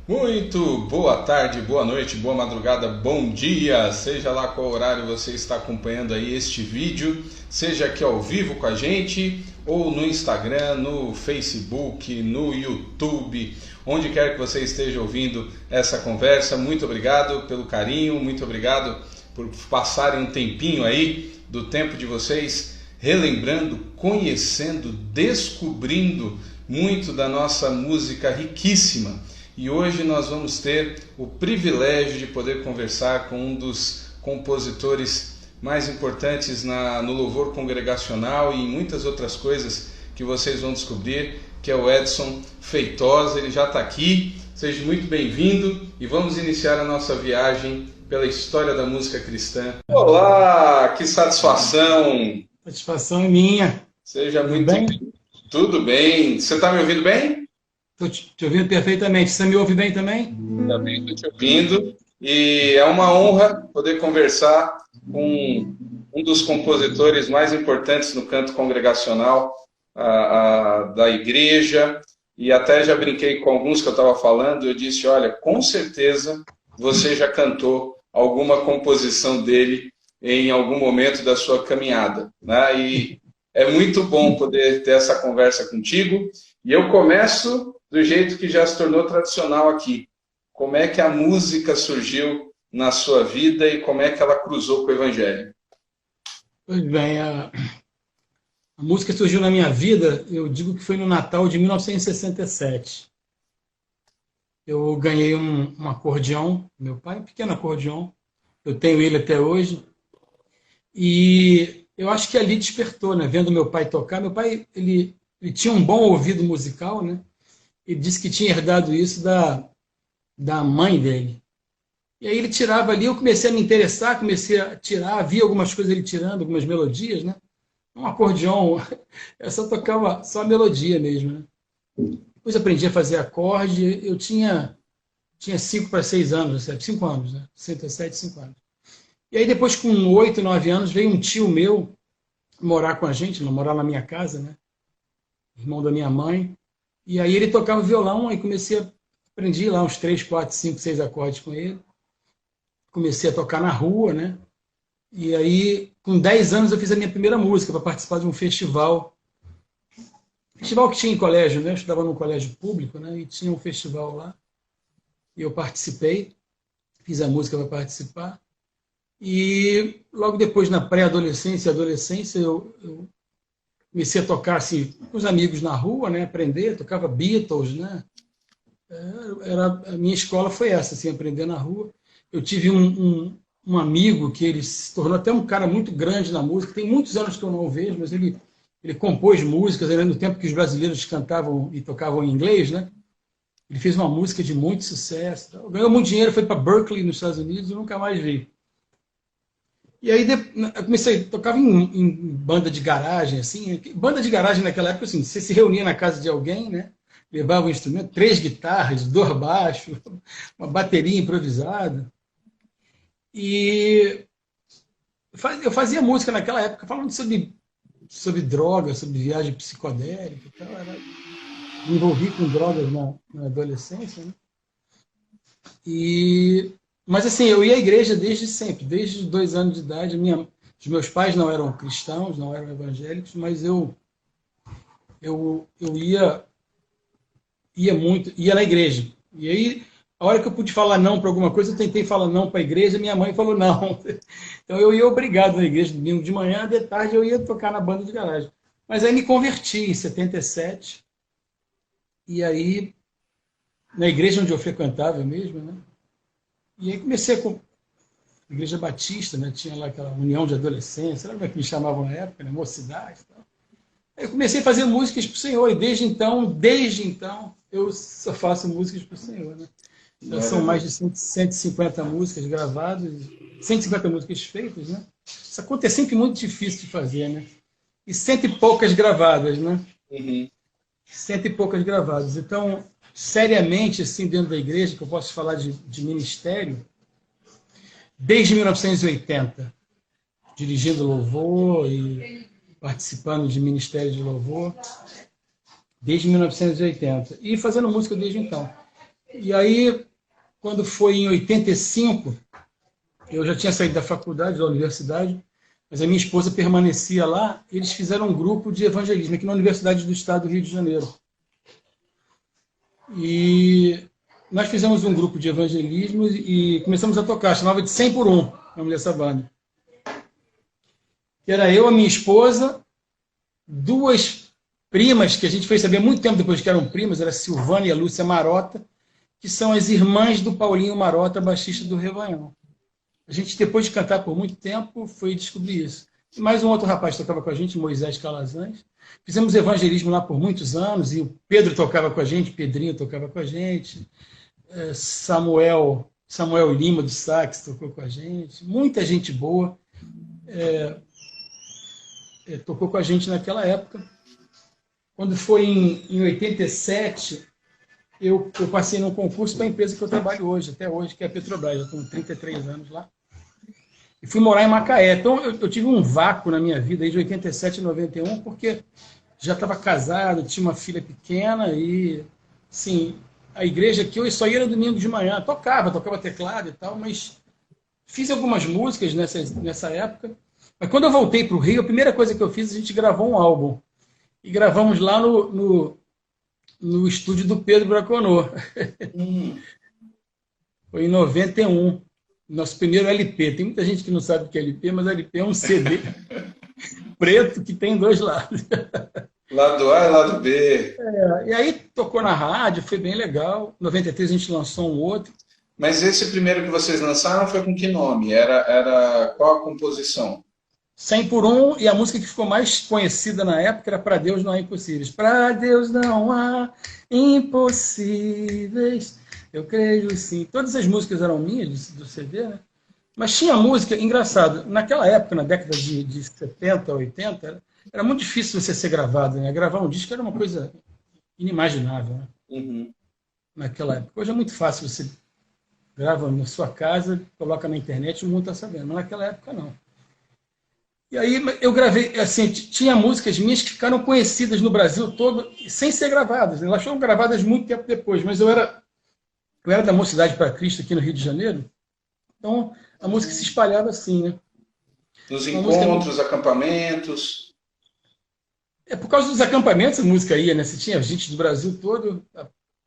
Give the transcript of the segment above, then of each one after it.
Muito boa tarde, boa noite, boa madrugada, bom dia, seja lá qual horário você está acompanhando aí este vídeo, seja aqui ao vivo com a gente, ou no Instagram, no Facebook, no YouTube, onde quer que você esteja ouvindo essa conversa. Muito obrigado pelo carinho, muito obrigado por passarem um tempinho aí do tempo de vocês, relembrando, conhecendo, descobrindo muito da nossa música riquíssima. E hoje nós vamos ter o privilégio de poder conversar com um dos compositores mais importantes no louvor congregacional e em muitas outras coisas que vocês vão descobrir, que é o Edson Feitosa. Ele já está aqui, seja muito bem-vindo e vamos iniciar a nossa viagem pela história da música cristã. Olá, que satisfação! Satisfação é minha. Seja Tudo muito... bem? Tudo bem. Você está me ouvindo bem? Estou te ouvindo perfeitamente. Você me ouve bem também? Também estou te ouvindo. E é uma honra poder conversar com um dos compositores mais importantes no canto congregacional da igreja. E até já brinquei com alguns que eu estava falando. Eu disse, olha, com certeza você já cantou alguma composição dele em algum momento da sua caminhada, né? E é muito bom poder ter essa conversa contigo. E eu começo do jeito que já se tornou tradicional aqui. Como é que a música surgiu na sua vida e como é que ela cruzou com o Evangelho? Pois bem, a música surgiu na minha vida, eu digo que foi no Natal de 1967. Eu ganhei um acordeão, meu pai, um pequeno acordeão. Eu tenho ele até hoje. E eu acho que ali despertou, né? Vendo meu pai tocar. Meu pai, ele tinha um bom ouvido musical, né? Ele disse que tinha herdado isso da mãe dele. E aí ele tirava ali, eu comecei a me interessar, comecei a tirar, via algumas coisas ele tirando, algumas melodias, né? Um acordeão, eu só tocava só a melodia mesmo, né? Depois aprendi a fazer acorde, eu tinha 5 para 6 anos, 5 anos, né? 67, 5 anos. E aí depois, com 8, 9 anos, veio um tio meu morar com a gente, morar na minha casa, né? Irmão da minha mãe. E aí ele tocava violão, aí aprendi lá uns 3, 4, 5, 6 acordes com ele. Comecei a tocar na rua, né? E aí, com 10 anos, eu fiz a minha primeira música para participar de um festival. Festival que tinha em colégio, né? Eu estudava num colégio público, né? E tinha um festival lá. E eu participei, fiz a música para participar. E logo depois, na pré-adolescência e adolescência, eu comecei a tocar assim, com os amigos na rua, né? Aprender, tocava Beatles, né? A minha escola foi essa, assim, aprender na rua. Eu tive um amigo que ele se tornou até um cara muito grande na música. Tem muitos anos que eu não o vejo, mas ele compôs músicas, né, no tempo que os brasileiros cantavam e tocavam em inglês, né? Ele fez uma música de muito sucesso. Ganhou muito dinheiro, foi para Berkeley, nos Estados Unidos, e nunca mais vi. E aí eu comecei, tocava em banda de garagem, assim. Banda de garagem naquela época, assim, você se reunia na casa de alguém, né? Levava um instrumento, 3 guitarras, 2 baixos, uma bateria improvisada. E eu fazia música naquela época falando sobre drogas, sobre viagem psicodélica e tal. Me envolvi com drogas na adolescência, né? Mas assim, eu ia à igreja desde sempre, desde os 2 anos de idade. Os meus pais não eram cristãos, não eram evangélicos, mas eu ia muito, ia na igreja. E aí, a hora que eu pude falar não para alguma coisa, eu tentei falar não para a igreja, minha mãe falou não. Então eu ia obrigado na igreja, domingo de manhã, de tarde eu ia tocar na banda de garagem. Mas aí me converti em 77, e aí, na igreja onde eu frequentava mesmo, né? E aí comecei com a igreja batista, né? Tinha lá aquela união de adolescentes, sabe como é que me chamavam na época, né? Mocidade e tal. Aí eu comecei a fazer músicas para o Senhor, e desde então, eu só faço músicas para o Senhor, né? Já são mais de 150 músicas gravadas, 150 músicas feitas, né? Essa conta é sempre muito difícil de fazer, né? E cento e poucas gravadas, né? Uhum. Cento e poucas gravadas. Então, seriamente, assim, dentro da igreja, que eu posso falar de ministério, desde 1980, dirigindo louvor e participando de ministério de louvor, desde 1980. E fazendo música desde então. E aí, quando foi em 85, eu já tinha saído da faculdade, da universidade, mas a minha esposa permanecia lá. Eles fizeram um grupo de evangelismo aqui na Universidade do Estado do Rio de Janeiro. E nós fizemos um grupo de evangelismo e começamos a tocar. Chamava de 100 por 1, o nome dessa banda. Que era eu, a minha esposa, duas primas, que a gente fez saber muito tempo depois que eram primas, era a Silvana e a Lúcia Marota, que são as irmãs do Paulinho Marota, baixista do Revanhão. A gente, depois de cantar por muito tempo, foi descobrir isso. E mais um outro rapaz tocava com a gente, Moisés Calazans. Fizemos evangelismo lá por muitos anos, e o Pedro tocava com a gente, Pedrinho tocava com a gente, Samuel Lima, do sax, tocou com a gente. Muita gente boa tocou com a gente naquela época. Quando foi em 87, eu passei num concurso para a empresa que eu trabalho hoje, até hoje, que é a Petrobras. Eu tenho 33 anos lá. E fui morar em Macaé. Então, eu tive um vácuo na minha vida aí de 87 a 91, porque já estava casado, tinha uma filha pequena e, sim, a igreja aqui eu só ia no domingo de manhã. Tocava teclado e tal, mas fiz algumas músicas nessa época. Mas quando eu voltei para o Rio, a primeira coisa que eu fiz, a gente gravou um álbum. E gravamos lá no estúdio do Pedro Braconô. Foi em 91. Nosso primeiro LP. Tem muita gente que não sabe o que é LP, mas LP é um CD preto que tem dois lados. Lado A e lado B. E aí tocou na rádio, foi bem legal. Em 93 a gente lançou um outro. Mas esse primeiro que vocês lançaram foi com que nome? Era qual a composição? 100 por 1, e a música que ficou mais conhecida na época era Para Deus Não Há Impossíveis. Para Deus não há impossíveis, eu creio sim. Todas as músicas eram minhas do CD, né? Mas tinha música, engraçado, naquela época, na década de 70, 80, era muito difícil você ser gravado, né? Gravar um disco era uma coisa inimaginável, né? Naquela época. Hoje é muito fácil, você grava na sua casa, coloca na internet e o mundo está sabendo. Mas naquela época não. E aí eu gravei, assim, tinha músicas minhas que ficaram conhecidas no Brasil todo, sem ser gravadas, né? Elas foram gravadas muito tempo depois, mas eu era da Mocidade para Cristo aqui no Rio de Janeiro, então a música se espalhava assim, né? Nos encontros, acampamentos. Por causa dos acampamentos a música ia, né? Você tinha gente do Brasil todo,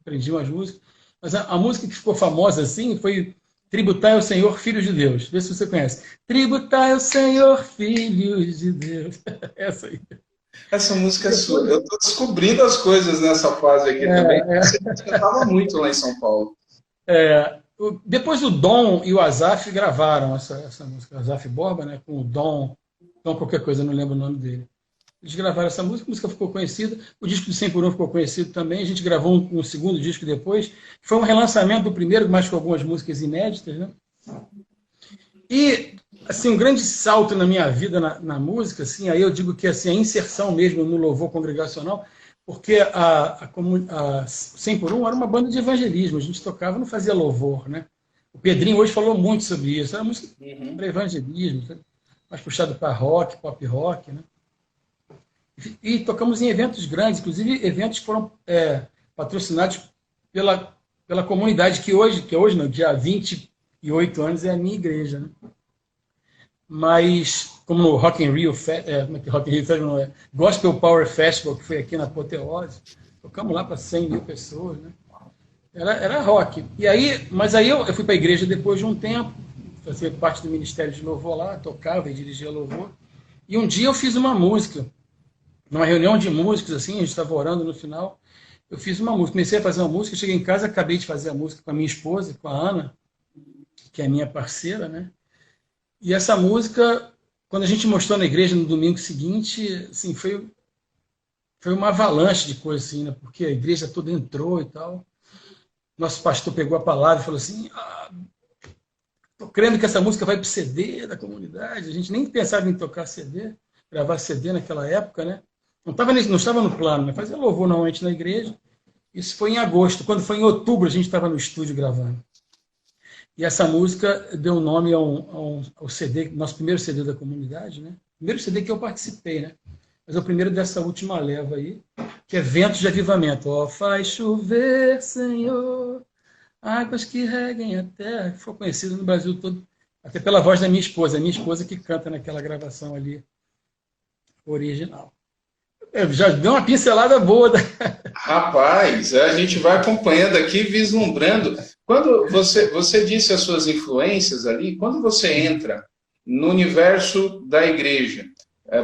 aprendiam as músicas, mas a música que ficou famosa assim foi Tributai ao Senhor, Filhos de Deus. Vê se você conhece. Tributai ao Senhor, Filhos de Deus. Essa aí. Essa música é sua. Eu estou descobrindo as coisas nessa fase aqui também. Você cantava muito lá em São Paulo. Depois o Dom e o Azaf gravaram essa música. O Azaf Borba, né, com o Dom qualquer coisa, não lembro o nome dele. Eles gravaram essa música, a música ficou conhecida. O disco do 100 por 1 ficou conhecido também. A gente gravou um segundo disco depois. Foi um relançamento do primeiro, mas com algumas músicas inéditas, né? E, assim, um grande salto na minha vida na música, assim, aí eu digo que assim, a inserção mesmo no louvor congregacional, porque a 100 por 1 era uma banda de evangelismo. A gente tocava, não fazia louvor, né? O Pedrinho hoje falou muito sobre isso. Era música para evangelismo, mais puxado para rock, pop rock, né? E tocamos em eventos grandes, inclusive eventos que foram patrocinados pela comunidade, que hoje não, dia 28 anos, é a minha igreja, né? Mas, como no Rock in Rio, Gospel Power Festival, que foi aqui na Apoteose, tocamos lá para 100 mil pessoas, né? Era rock. Mas aí eu fui para a igreja depois de um tempo, fazia parte do Ministério de Louvor lá, tocava e dirigia louvor. E um dia eu fiz uma música, numa reunião de músicos, assim, a gente estava orando no final, eu fiz uma música, comecei a fazer uma música, cheguei em casa, acabei de fazer a música com a minha esposa, com a Ana, que é a minha parceira, né? E essa música, quando a gente mostrou na igreja no domingo seguinte, assim, foi uma avalanche de coisas, assim, né? Porque a igreja toda entrou e tal. Nosso pastor pegou a palavra e falou assim, tô crendo que essa música vai para o CD da comunidade. A gente nem pensava em tocar CD, gravar CD naquela época, né? Não estava no plano, né? Fazia louvor normalmente na igreja. Isso foi em agosto. Quando foi em outubro, a gente estava no estúdio gravando. E essa música deu nome ao CD, nosso primeiro CD da comunidade, né? Primeiro CD que eu participei, né? Mas é o primeiro dessa última leva aí, que é Ventos de Avivamento. Ó, faz chover, Senhor, Águas que reguem a terra, que foi conhecido no Brasil todo, até pela voz da minha esposa. A minha esposa que canta naquela gravação ali original. Já deu uma pincelada boa. Rapaz, a gente vai acompanhando aqui, vislumbrando. Quando você disse as suas influências ali, quando você entra no universo da igreja,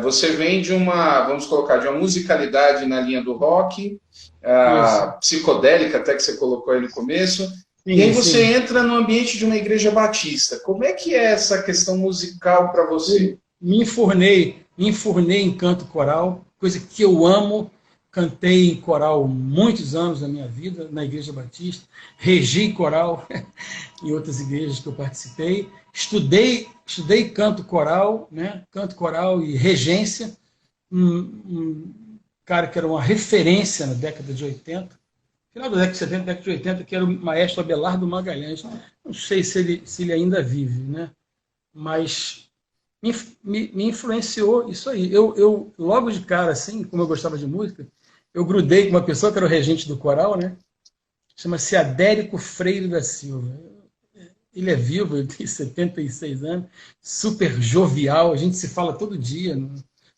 você vem de uma, vamos colocar, de uma musicalidade na linha do rock, Isso. psicodélica, até que você colocou aí no começo, e aí Sim, você sim. entra no ambiente de uma igreja batista. Como é que é essa questão musical para você? Eu me enfurnei em canto coral, coisa que eu amo. Cantei em coral muitos anos da minha vida, na Igreja Batista. Regi coral em outras igrejas que eu participei. Estudei canto coral, né? Canto coral e regência. Um cara que era uma referência na década de 80, final da década de 70, década de 80, que era o maestro Abelardo Magalhães. Não sei se ele ainda vive, né? Mas me influenciou isso aí. Logo de cara, assim, como eu gostava de música, eu grudei com uma pessoa que era o regente do coral, né? Chama-se Adérico Freire da Silva. Ele é vivo, ele tem 76 anos, super jovial, a gente se fala todo dia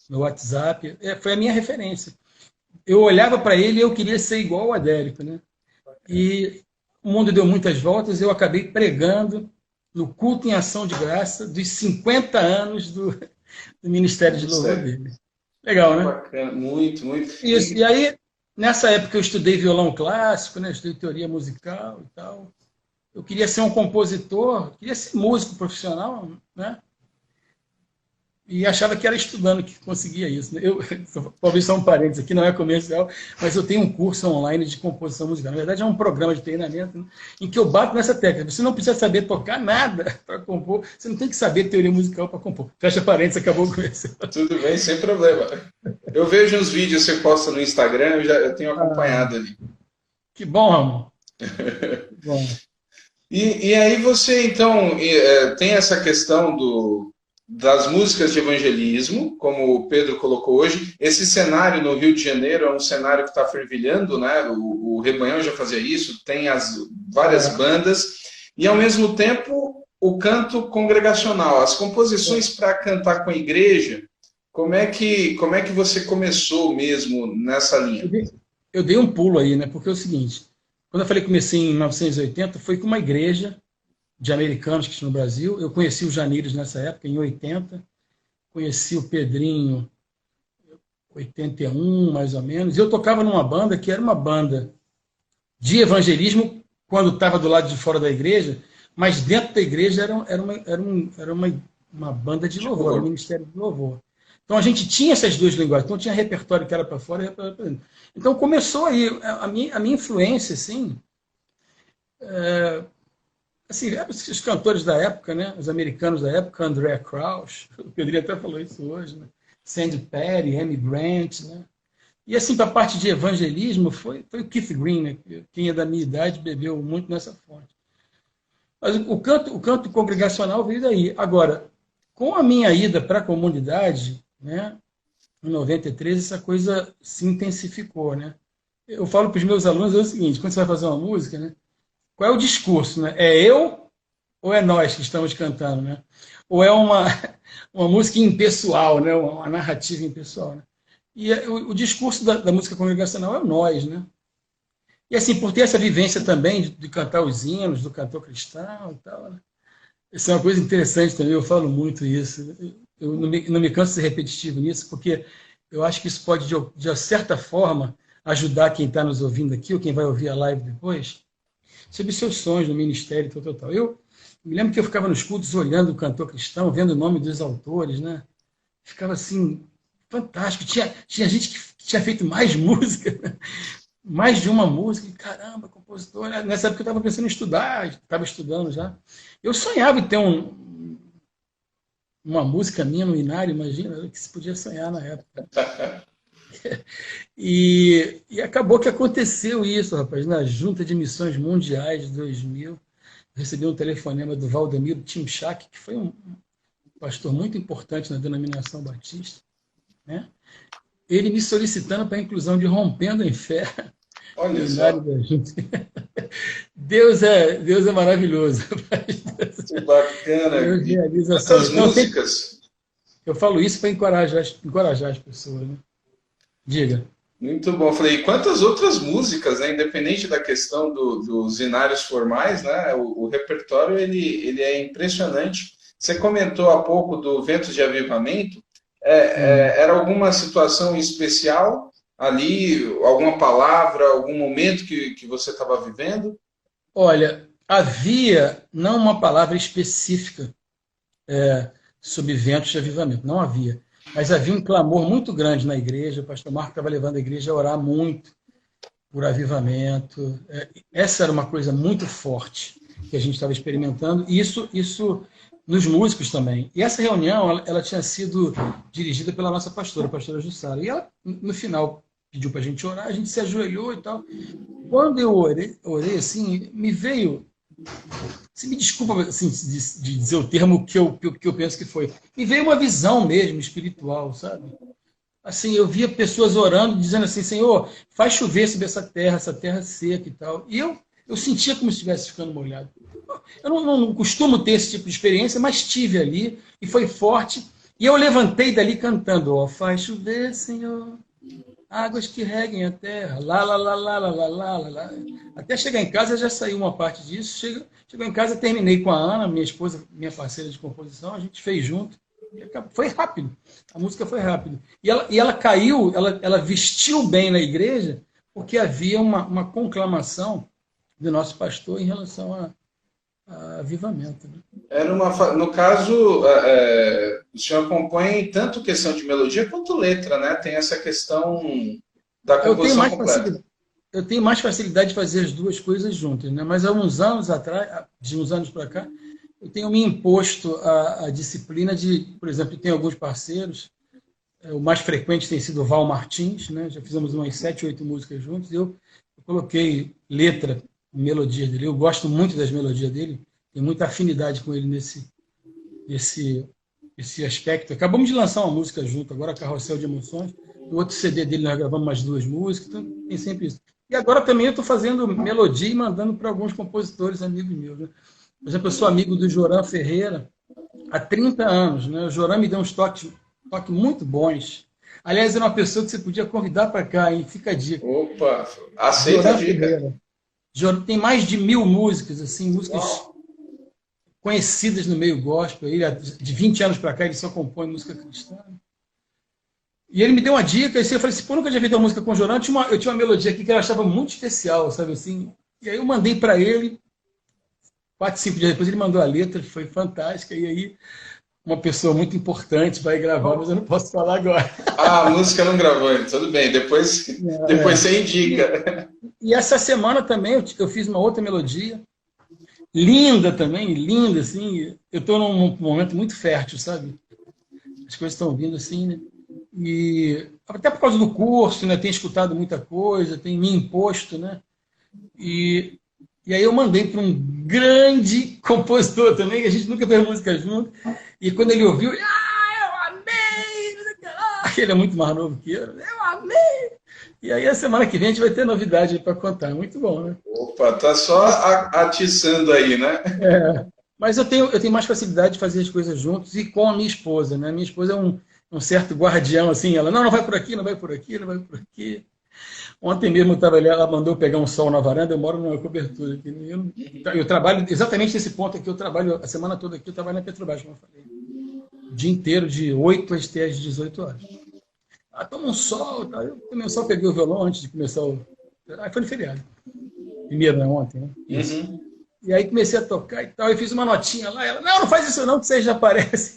no WhatsApp. Foi a minha referência. Eu olhava para ele e eu queria ser igual ao Adérico, né? E o mundo deu muitas voltas, eu acabei pregando no culto em ação de graça dos 50 anos do Ministério de Louvor Sério, dele. Legal, que né? bacana, muito, muito. Isso. E aí, nessa época, eu estudei violão clássico, né? Estudei teoria musical e tal. Eu queria ser um compositor, queria ser músico profissional, né? E achava que era estudando que conseguia isso, né? Talvez só um parênteses aqui, não é comercial, mas eu tenho um curso online de composição musical. Na verdade, é um programa de treinamento, né, em que eu bato nessa tecla. Você não precisa saber tocar nada para compor, você não tem que saber teoria musical para compor. Fecha parênteses, acabou o comercial. Tudo bem, sem problema. Eu vejo uns vídeos que você posta no Instagram, eu tenho Ah, acompanhado ali. que bom, Ramon. Que bom. E aí você, então, tem essa questão das músicas de evangelismo, como o Pedro colocou hoje. Esse cenário no Rio de Janeiro é um cenário que está fervilhando, né? O Rebanhão já fazia isso, tem as várias É, bandas, e ao mesmo tempo o canto congregacional, as composições é. para cantar com a igreja. Como é que você começou mesmo nessa Eu linha? dei, eu dei um pulo aí, né? Porque é o seguinte, quando eu falei que comecei em 1980, foi com uma igreja de americanos que tinha no Brasil. Eu conheci o Janires nessa época, em 80. Conheci o Pedrinho 81, mais ou menos. E eu tocava numa banda que era uma banda de evangelismo quando estava do lado de fora da igreja, mas dentro da igreja era uma banda de louvor, era um ministério de louvor. Então a gente tinha essas duas linguagens, então tinha repertório que era para fora e repertório para dentro. Então começou aí a minha influência, assim, os cantores da época, né, os americanos da época, André Crouch, o Pedrinho até falou isso hoje, né, Sandy Perry, Amy Grant, né. E assim, para a parte de evangelismo, foi o Keith Green, né? Quem é da minha idade bebeu muito nessa fonte. Mas o canto congregacional veio daí. Agora, com a minha ida para a comunidade, né, em 93, essa coisa se intensificou. Né? Eu falo para os meus alunos o seguinte: quando você vai fazer uma música, né, qual é o discurso? Né? É eu ou é nós que estamos cantando? Né? Ou é uma música impessoal, né? Uma narrativa impessoal? Né? E o discurso da música congregacional é o nós, né? E assim, por ter essa vivência também de cantar os hinos, do cantor cristão e tal, né? Isso é uma coisa interessante também, eu falo muito isso. Eu não me canso de ser repetitivo nisso, porque eu acho que isso pode, de certa forma, ajudar quem está nos ouvindo aqui, ou quem vai ouvir a live depois, sobre seus sonhos no ministério, tal, tal, tal. Eu me lembro que eu ficava nos cultos olhando o cantor cristão, vendo o nome dos autores, né? Ficava assim, fantástico. Tinha gente que tinha feito mais música, né? Mais de uma música, e caramba, compositor. Nessa época eu estava pensando em estudar, estava estudando já. Eu sonhava em ter uma música minha no Inário, imagina, que se podia sonhar na época. E acabou que aconteceu isso, rapaz, na Junta de Missões Mundiais de 2000. Eu recebi um telefonema do Valdemiro Timchak, que foi um pastor muito importante na denominação batista, né? Ele me solicitando para a inclusão de Rompendo em Fé Olha Seminário só, da Junta. Deus é maravilhoso. que bacana. Deus E realiza quantas sonhos. Então, músicas? eu falo isso para encorajar as pessoas, né? Diga. Muito bom. Falei, e quantas outras músicas, né? Independente da questão dos inários formais, né? O repertório ele é impressionante. Você comentou há pouco do Ventos de Avivamento. Sim. Era alguma situação especial ali, alguma palavra, algum momento que você estava vivendo? Olha, havia não uma palavra específica sobre ventos de avivamento, não havia. Mas havia um clamor muito grande na igreja, o pastor Marco estava levando a igreja a orar muito por avivamento. Essa era uma coisa muito forte que a gente estava experimentando, e isso nos músicos também. E essa reunião, ela tinha sido dirigida pela nossa pastora, a pastora Jussara. E ela, no final, pediu para a gente orar, a gente se ajoelhou e tal. Quando eu orei assim, me veio. Se me desculpa assim, de dizer o termo que eu penso que foi. Me veio uma visão mesmo espiritual, sabe? Assim, eu via pessoas orando, dizendo assim, Senhor, faz chover sobre essa terra seca e tal. E eu sentia como se estivesse ficando molhado. Eu não costumo ter esse tipo de experiência, mas tive ali, e foi forte. E eu levantei dali cantando, ó, faz chover, Senhor, águas que reguem a terra, lá, lá, lá, lá, lá, lá, lá, lá, lá. Até chegar em casa já saiu uma parte disso. Chegou em casa, terminei com a Ana, minha esposa, minha parceira de composição, a gente fez junto. Foi rápido, a música foi rápido. E ela caiu, ela vestiu bem na igreja, porque havia uma conclamação do nosso pastor em relação a avivamento. Né? No caso, o senhor compõe tanto questão de melodia quanto letra, né? Tem essa questão da Eu tenho composição mais completa. facilidade, eu tenho mais facilidade de fazer as duas coisas juntas, né? Mas há uns anos atrás, de uns anos para cá, eu tenho me imposto a disciplina de, por exemplo, tem alguns parceiros, o mais frequente tem sido o Val Martins, né? Já fizemos umas 7, 8 músicas juntos, eu coloquei letra, melodia dele, eu gosto muito das melodias dele, tenho muita afinidade com ele nesse esse aspecto. Acabamos de lançar uma música junto, agora Carrossel de Emoções. No outro CD dele nós gravamos mais 2 músicas, então tem sempre isso. E agora também eu estou fazendo melodia e mandando para alguns compositores amigos meus. Né? Por exemplo, eu sou amigo do Joran Ferreira há 30 anos. Né? O Joran me deu uns toques muito bons. Aliás, era uma pessoa que você podia convidar para cá, hein? Fica a dica. Opa, aceita a Joran dica. Ferreira. Tem mais de 1000 músicas, assim, músicas conhecidas no meio gospel. Ele, de 20 anos para cá, ele só compõe música cristã. E ele me deu uma dica, e eu falei assim, pô, nunca tinha feito uma música com o Jorão, eu tinha uma melodia aqui que eu achava muito especial, sabe assim? E aí eu mandei para ele, 4, 5 dias depois ele mandou a letra, foi fantástica, e aí uma pessoa muito importante vai gravar, mas eu não posso falar agora. Ah, a música não gravou, tudo bem, depois você indica. E essa semana também eu fiz uma outra melodia, linda também, linda, assim, eu estou num momento muito fértil, sabe? As coisas estão vindo assim, né? E até por causa do curso, né? Tenho escutado muita coisa, tenho me imposto, né? E aí eu mandei para um grande compositor também, que a gente nunca fez música junto, e quando ele ouviu, eu amei! Ele é muito mais novo que eu amei! E aí a semana que vem a gente vai ter novidade para contar, muito bom, né? Opa, tá só atiçando aí, né? Mas eu tenho mais facilidade de fazer as coisas juntos e com a minha esposa, né? Minha esposa é um certo guardião, assim, ela, não vai por aqui, não vai por aqui, não vai por aqui. Ontem mesmo eu estava ali, ela mandou pegar um sol na varanda, eu moro numa cobertura aqui. Eu trabalho exatamente nesse ponto aqui, eu trabalho a semana toda aqui, eu trabalho na Petrobras, como eu falei. O dia inteiro, de 8 até as 18 horas. Toma um sol, tá? Eu tomei um sol, peguei o violão antes de começar o... Aí foi no feriado. Primeiro, né? Ontem, né? Isso. Uhum. E aí comecei a tocar e tal, e fiz uma notinha lá, ela, não faz isso não, que você já aparece.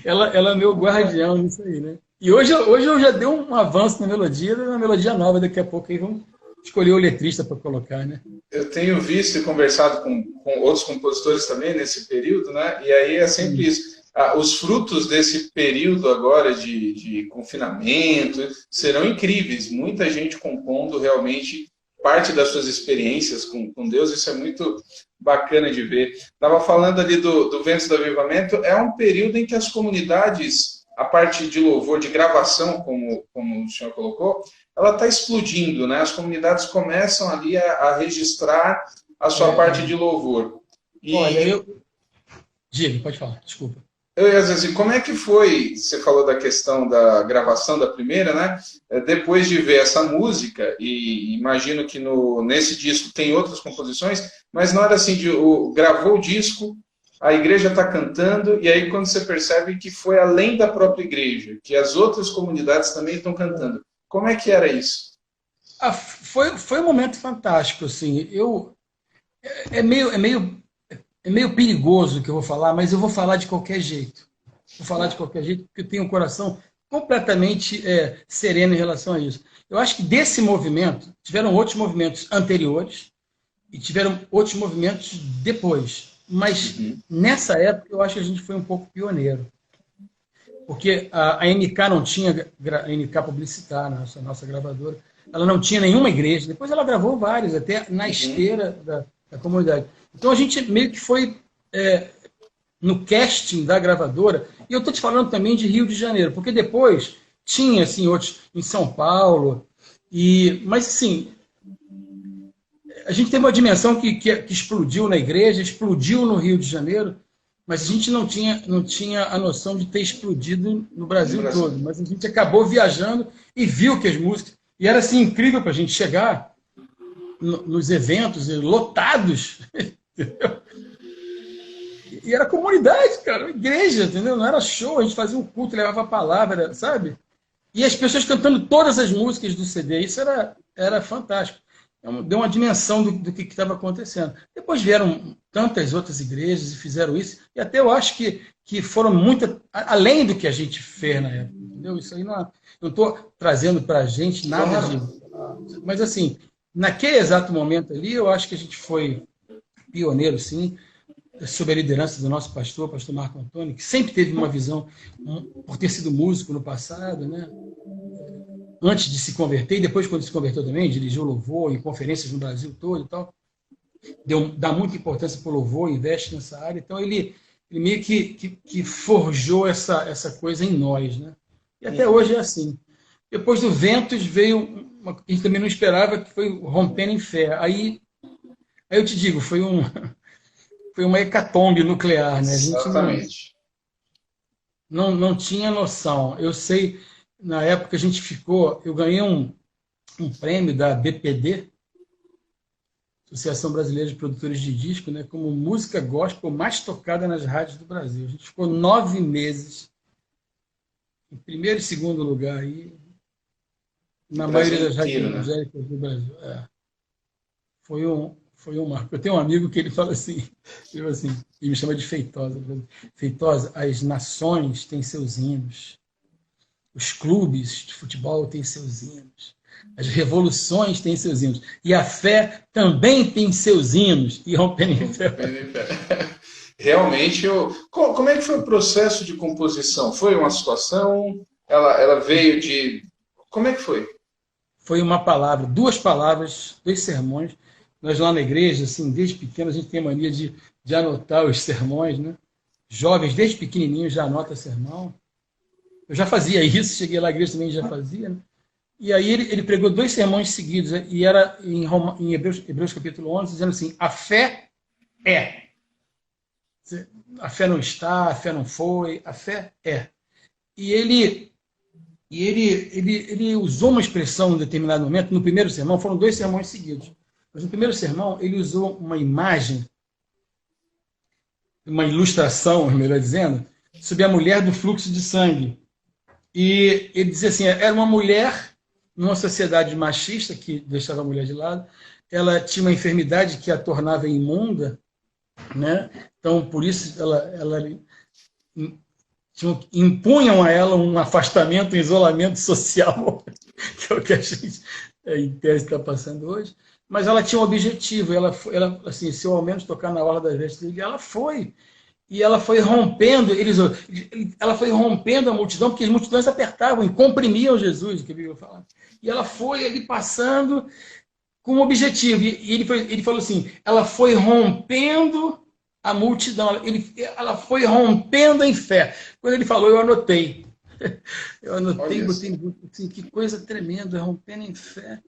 Ela é meu guardião nisso aí, né? E hoje eu já dei um avanço na melodia, uma melodia nova, daqui a pouco aí vamos escolher o letrista para colocar, né? Eu tenho visto e conversado com outros compositores também nesse período, né? E aí é sempre isso. Os frutos desse período agora de confinamento serão incríveis. Muita gente compondo realmente parte das suas experiências com Deus, isso é muito bacana de ver. Estava falando ali do Ventos do Avivamento, é um período em que as comunidades a parte de louvor, de gravação, como o senhor colocou, ela está explodindo, né? As comunidades começam ali a registrar a sua parte de louvor. Olha, Diga, pode falar, desculpa. Assim, como é que foi? Você falou da questão da gravação da primeira, né? Depois de ver essa música, e imagino que nesse disco tem outras composições, mas na hora assim, gravou o disco, a igreja está cantando, e aí quando você percebe que foi além da própria igreja, que as outras comunidades também estão cantando. Como é que era isso? Foi um momento fantástico, assim. É meio perigoso o que eu vou falar, mas eu vou falar de qualquer jeito. Vou falar de qualquer jeito, porque eu tenho um coração completamente sereno em relação a isso. Eu acho que desse movimento, tiveram outros movimentos anteriores e tiveram outros movimentos depois. Mas nessa época eu acho que a gente foi um pouco pioneiro. Porque a MK não tinha, a MK Publicitar, a nossa gravadora, ela não tinha nenhuma igreja. Depois ela gravou várias, até na esteira da comunidade. Então a gente meio que foi no casting da gravadora, e eu estou te falando também de Rio de Janeiro, porque depois tinha assim, outros em São Paulo, mas assim, a gente tem uma dimensão que explodiu na igreja, explodiu no Rio de Janeiro, mas a gente não tinha a noção de ter explodido no Brasil todo. Mas a gente acabou viajando e viu que as músicas... E era assim, incrível para a gente chegar nos eventos lotados. Entendeu? E era comunidade, cara, igreja, entendeu? Não era show, a gente fazia um culto, levava a palavra, sabe? E as pessoas cantando todas as músicas do CD. Isso era fantástico. Deu uma dimensão do que estava acontecendo. Depois vieram tantas outras igrejas e fizeram isso, e até eu acho que foram muito além do que a gente fez na época, entendeu? Isso aí não estou trazendo para a gente nada de... Mas, assim, naquele exato momento ali, eu acho que a gente foi pioneiro, sim, sob a liderança do nosso pastor Marco Antônio, que sempre teve uma visão, por ter sido músico no passado, né? Antes de se converter, e depois, quando se converteu também, dirigiu louvor em conferências no Brasil todo e tal, dá muita importância para o louvor, investe nessa área, então ele meio que forjou essa coisa em nós, né? E até hoje é assim. Depois do Ventos veio, a gente também não esperava, que foi Rompendo em Fé. Aí eu te digo, foi uma hecatombe nuclear, né? A gente Exatamente. não tinha noção. Eu sei, na época a gente eu ganhei um prêmio da BPD, Associação Brasileira de Produtores de Disco, né, como música gospel mais tocada nas rádios do Brasil. A gente ficou 9 meses em primeiro e segundo lugar aí, na maioria das rádios evangélicas do Brasil. Foi um marco. Eu tenho um amigo que ele fala assim, ele me chama de Feitosa. Feitosa, as nações têm seus hinos, os clubes de futebol têm seus hinos, as revoluções têm seus hinos, e a fé também tem seus hinos. E Rompendo em Fé. Realmente, como é que foi o processo de composição? Foi uma situação? Ela veio de... Como é que foi? Foi uma palavra, 2 palavras, 2 sermões. Nós lá na igreja, assim, desde pequeno, a gente tem a mania de anotar os sermões, né? Jovens, desde pequenininhos, já anota sermão. Eu já fazia isso, cheguei lá, a igreja também já fazia, né? E aí ele pregou 2 sermões seguidos, né? E era em Hebreus capítulo 11, dizendo assim, a fé é. A fé não está, a fé não foi, a fé é. E ele usou uma expressão em um determinado momento, no primeiro sermão, foram 2 sermões seguidos. Mas no primeiro sermão, ele usou uma imagem, uma ilustração, melhor dizendo, sobre a mulher do fluxo de sangue. E ele dizia assim, era uma mulher numa sociedade machista, que deixava a mulher de lado, ela tinha uma enfermidade que a tornava imunda, né? Então, por isso, impunham a ela um afastamento, um isolamento social, que é o que a gente, em tese, está passando hoje. Mas ela tinha um objetivo, ela assim, se eu ao menos tocar na orla das vestes dele, ela foi. E ela foi rompendo, ela foi rompendo a multidão, porque as multidões apertavam e comprimiam Jesus, que eu falar. E ela foi ali passando com um objetivo. E ele falou assim, ela foi rompendo a multidão, ela foi rompendo em fé. Quando ele falou, eu anotei. Eu anotei, Olha botei só. assim, que coisa tremenda, rompendo em fé.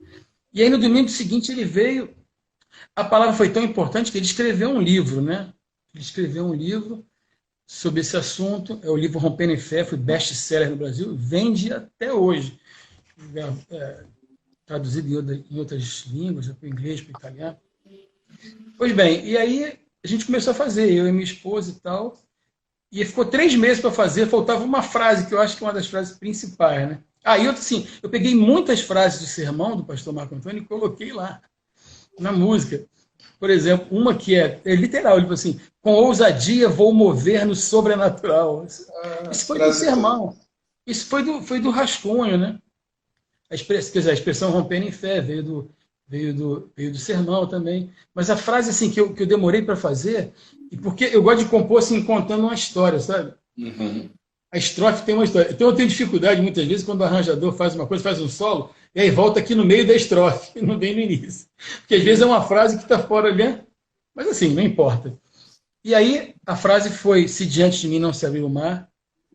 E aí no domingo seguinte ele veio, a palavra foi tão importante que ele escreveu um livro, né? Ele escreveu um livro sobre esse assunto, é o livro Rompendo em Fé, foi best-seller no Brasil, vende até hoje, traduzido em outras línguas, para o inglês, para o italiano. Pois bem, e aí a gente começou a fazer, eu e minha esposa e tal, e ficou 3 meses para fazer, faltava uma frase, que eu acho que é uma das frases principais, né? Ah, e outra, assim, eu peguei muitas frases do sermão do pastor Marco Antônio e coloquei lá, na música. Por exemplo, uma que é literal, ele falou assim, com ousadia vou mover no sobrenatural. A Isso foi do frase toda. sermão, isso foi do rascunho, né? Quer dizer, a expressão rompendo em fé veio do sermão também. Mas a frase assim que eu demorei para fazer, e porque eu gosto de compor assim, contando uma história, sabe? Uhum. A estrofe tem uma história. Então eu tenho dificuldade muitas vezes quando o arranjador faz uma coisa, faz um solo, e aí volta aqui no meio da estrofe, não vem no início. Porque às vezes é uma frase que está fora ali, mas assim, não importa. E aí a frase foi: se diante de mim não se abrir o mar,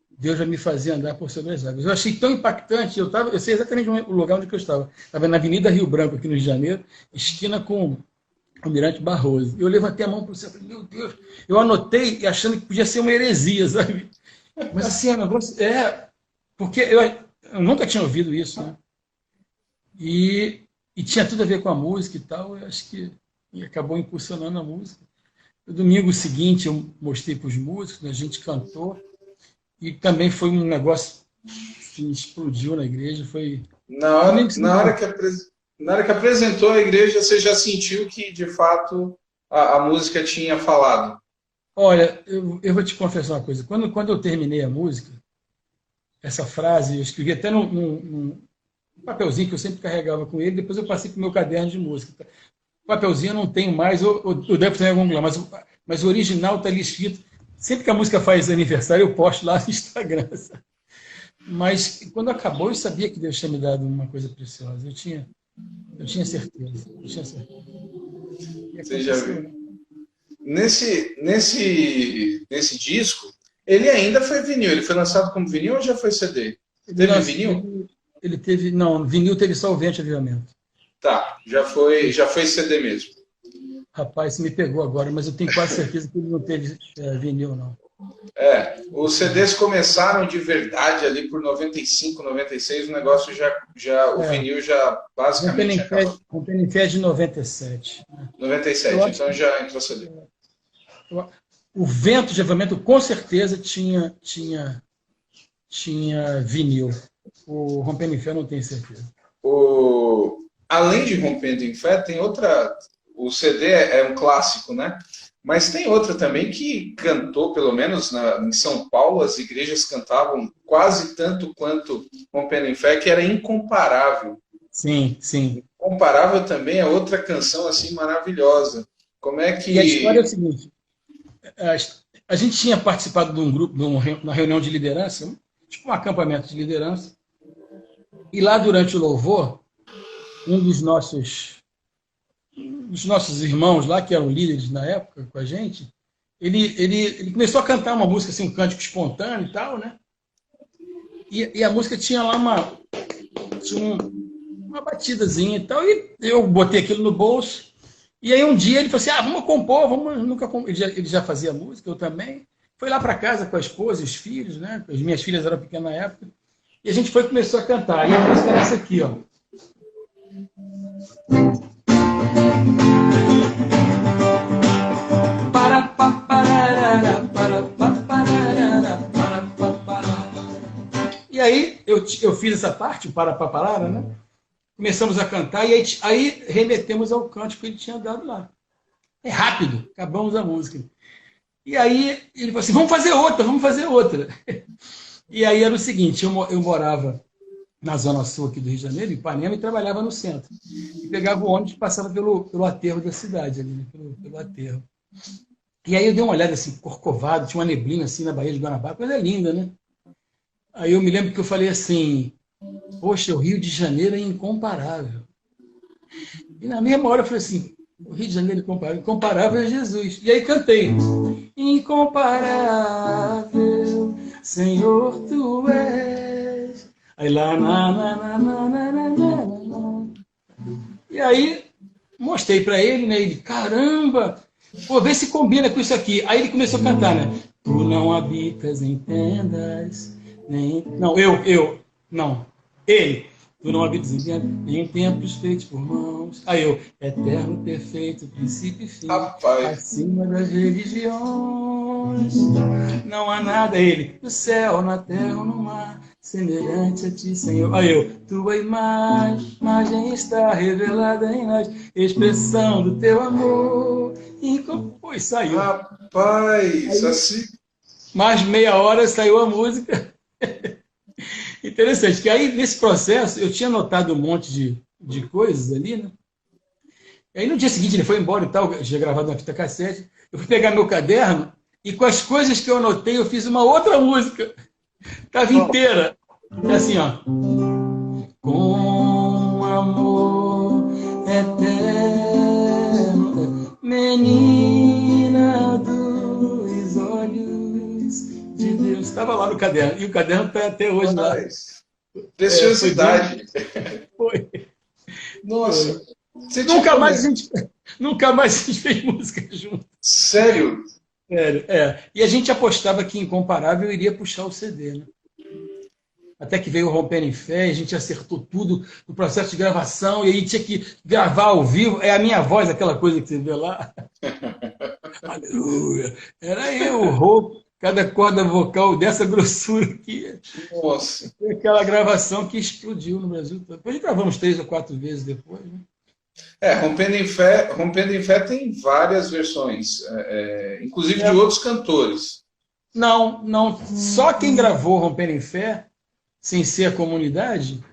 Deus vai me fazer andar por sobre as águas. Eu achei tão impactante, eu sei exatamente o lugar onde eu estava. Estava na Avenida Rio Branco, aqui no Rio de Janeiro, esquina com o Almirante Barroso. Eu levantei a mão para o céu e falei, meu Deus, eu anotei achando que podia ser uma heresia, sabe? Mas assim, porque eu nunca tinha ouvido isso, né? E tinha tudo a ver com a música e tal, eu acho que e acabou impulsionando a música. No domingo seguinte eu mostrei para os músicos, né, a gente cantou, e também foi um negócio que explodiu na igreja, foi Na hora, domingo na hora seguinte. que, na hora que apresentou a igreja, você já sentiu que, de fato, a música tinha falado. Olha, eu vou te confessar uma coisa, quando eu terminei a música, essa frase, eu escrevi até num papelzinho que eu sempre carregava com ele, depois eu passei para o meu caderno de música. O papelzinho eu não tenho mais, eu devo ter em algum lugar, mas o original está ali escrito. Sempre que a música faz aniversário, eu posto lá no Instagram. Mas quando acabou, eu sabia que Deus tinha me dado uma coisa preciosa. Eu tinha certeza. Eu tinha certeza. E Você já aconteceu, viu? né? Nesse disco, ele ainda foi vinil. Ele foi lançado como vinil ou já foi CD? Ele, Teve lança- vinil? ele teve. Não, vinil teve só o Vento Avivamento. Tá, já foi CD mesmo. Rapaz, você me pegou agora, mas eu tenho quase certeza que ele não teve vinil, não. É, os CDs começaram de verdade ali por 95, 96, o negócio o É, vinil já basicamente tinha acabado. Rompendo em Fé de 97. Né? Eu 97, acho então que já entrou CD. o Vento de Avivamento com certeza tinha vinil. O Rompendo em Fé eu não tenho certeza. Além de Rompendo em Fé, tem outra. O CD é um clássico, né? Mas tem outra também que cantou, pelo menos em São Paulo, as igrejas cantavam quase tanto quanto Rompendo em Fé, que era Incomparável. Sim, sim. Incomparável também é outra canção assim maravilhosa. Como é E a história é o que. seguinte: a gente tinha participado de um grupo, uma reunião de liderança, tipo um acampamento de liderança, e lá durante o louvor, um dos nossos irmãos lá, que eram líderes na época com a gente, ele começou a cantar uma música, assim, um cântico espontâneo e tal, né? E a música tinha lá uma batidazinha e tal, e eu botei aquilo no bolso. E aí um dia ele falou assim, vamos compor, ele já fazia música, eu também. Foi lá para casa com a esposa e os filhos, né? As minhas filhas eram pequenas na época. E a gente começou a cantar. E a música era essa aqui, ó. E aí eu fiz essa parte, o Parapaparara, né? Começamos a cantar e aí remetemos ao cântico que ele tinha dado lá. É rápido, acabamos a música. E aí ele falou assim, vamos fazer outra. E aí era o seguinte, eu morava na zona sul aqui do Rio de Janeiro, em Ipanema, e trabalhava no centro. E pegava o ônibus e passava pelo aterro da cidade, ali, né? pelo aterro. E aí eu dei uma olhada assim, Corcovado, tinha uma neblina assim na Baía de Guanabara, coisa linda, né? Aí eu me lembro que eu falei assim, poxa, o Rio de Janeiro é incomparável. E na mesma hora eu falei assim, o Rio de Janeiro é incomparável, incomparável é Jesus. E aí cantei, incomparável, Senhor, Tu és. Aí lá, e aí mostrei para ele, né? Ele, caramba, pô, vê se combina com isso aqui. Aí ele começou a cantar, né? Tu não habitas em tendas, nem... Não, não, ele. Tu não habitas em tendas, nem em templos feitos por mãos. Aí eu, eterno, perfeito, princípio e fim, Rapaz, acima das religiões. Não há nada, ele, no céu, na terra ou no mar, semelhante a ti, Senhor. Aí eu, tua imagem está revelada em nós, expressão do teu amor. E pô, saiu. rapaz, assim. Mais meia hora saiu a música. Interessante, que aí nesse processo eu tinha anotado um monte de coisas ali, né? E aí no dia seguinte ele foi embora e tal, já gravado na fita cassete. Eu fui pegar meu caderno e com as coisas que eu anotei eu fiz uma outra música. Estava inteira. É assim, ó. Com amor eterno, menina dos olhos de Deus. Estava lá no caderno. E o caderno está até hoje lá. Preciosidade. Foi. Nossa. Nunca mais a gente fez música junto. Sério? Sério, é. E a gente apostava que Incomparável iria puxar o CD, né? Até que veio o Rompendo em Fé, a gente acertou tudo no processo de gravação, e aí tinha que gravar ao vivo. É a minha voz, aquela coisa que você vê lá. Aleluia. Era eu, o rouco, cada corda vocal dessa grossura aqui. Nossa. Foi aquela gravação que explodiu no Brasil todo. Depois gravamos 3 ou 4 vezes depois, né? Rompendo em Fé tem várias versões, inclusive de outros cantores. Não. Só quem gravou Rompendo em Fé, sem ser a comunidade,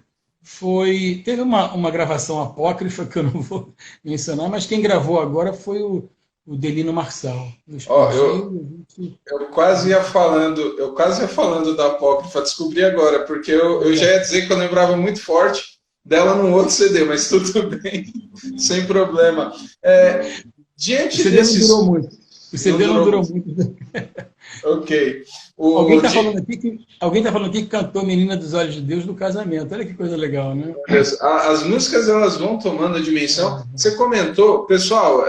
teve uma gravação apócrifa que eu não vou mencionar, mas quem gravou agora foi o Delino Marçal. Eu quase ia falando da apócrifa, descobri agora, porque eu já ia dizer que eu lembrava muito forte dela num outro CD, mas tudo bem, sem problema. Diante o CD desses... não durou muito. O CD não durou muito. Ok. Alguém está falando aqui que cantou Menina dos Olhos de Deus no casamento. Olha que coisa legal, né? As músicas elas vão tomando a dimensão. Você comentou, pessoal,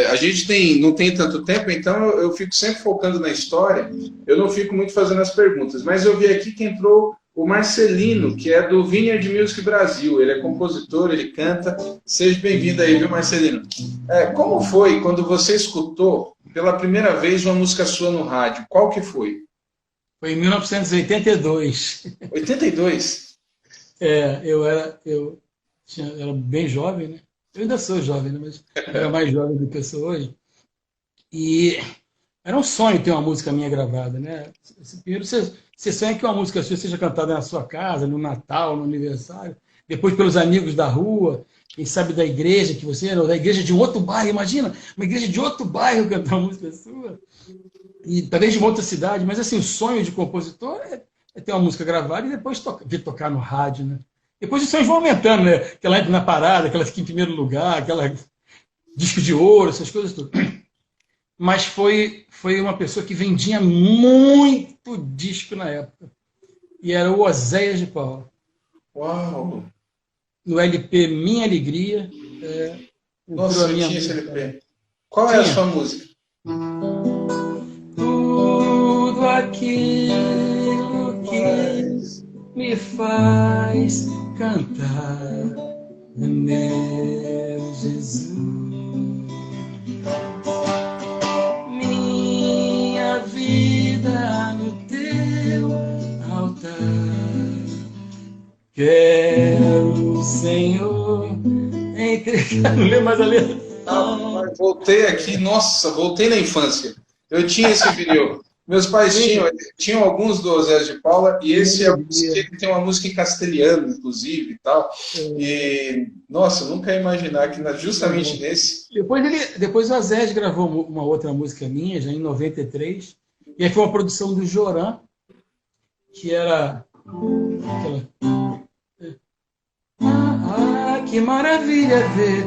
a gente não tem tanto tempo, então eu fico sempre focando na história. Eu não fico muito fazendo as perguntas, mas eu vi aqui que entrou o Marcelino, que é do Vineyard Music Brasil. Ele é compositor, ele canta. Seja bem-vindo aí, viu, Marcelino? Como foi quando você escutou pela primeira vez uma música sua no rádio? Qual que foi? Foi em 1982. 82? Eu era bem jovem, né? Eu ainda sou jovem, né? Mas eu era mais jovem do que eu sou hoje. E era um sonho ter uma música minha gravada, né? Primeiro você sonha que uma música sua seja cantada na sua casa, no Natal, no aniversário, depois pelos amigos da rua, quem sabe da igreja que você era, ou da igreja de um outro bairro. Imagina, uma igreja de outro bairro cantar uma música sua. E talvez de uma outra cidade, mas assim, o sonho de compositor é ter uma música gravada e depois vir tocar no rádio, né? Depois os sonhos vão aumentando, né? Que ela entra na parada, que ela fica em primeiro lugar, aquela disco de ouro, essas coisas tudo. Mas foi uma pessoa que vendia muito disco na época. E era o Oséias de Paula. Uau! No LP Minha Alegria. Nossa, eu tinha esse LP. Qual é a sua música? Tudo aquilo que me faz cantar, meu Jesus. Minha vida no teu altar. Quero, Senhor, entregar. Não lembro mais a letra. Voltei aqui, nossa, voltei na infância. Eu tinha esse vinil. Meus pais tinham alguns do Oséias de Paula, e esse ele tem uma música em castelhano, inclusive, e tal. E, nossa, eu nunca ia imaginar que justamente nesse... Depois o Oséias gravou uma outra música minha, já em 93, e aí foi uma produção do Joran, que era... que maravilha ver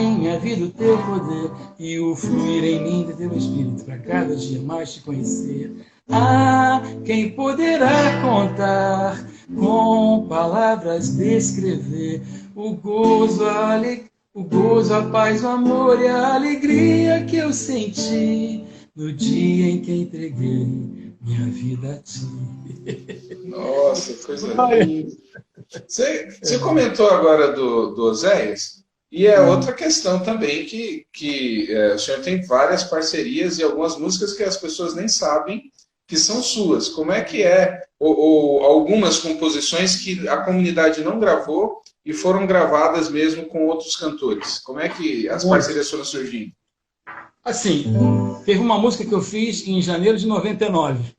em minha vida o teu poder e o fluir em mim do teu espírito para cada dia mais te conhecer. Ah, quem poderá contar, com palavras descrever o gozo, a paz, o amor e a alegria que eu senti no dia em que entreguei minha vida a ti. Nossa, coisa Olha, linda. Você comentou agora do Oséias, e é outra questão também que o senhor tem várias parcerias e algumas músicas que as pessoas nem sabem que são suas. Como é que é, ou algumas composições que a comunidade não gravou e foram gravadas mesmo com outros cantores? Como é que as muito. parcerias foram surgindo? Assim, teve uma música que eu fiz em janeiro de 99.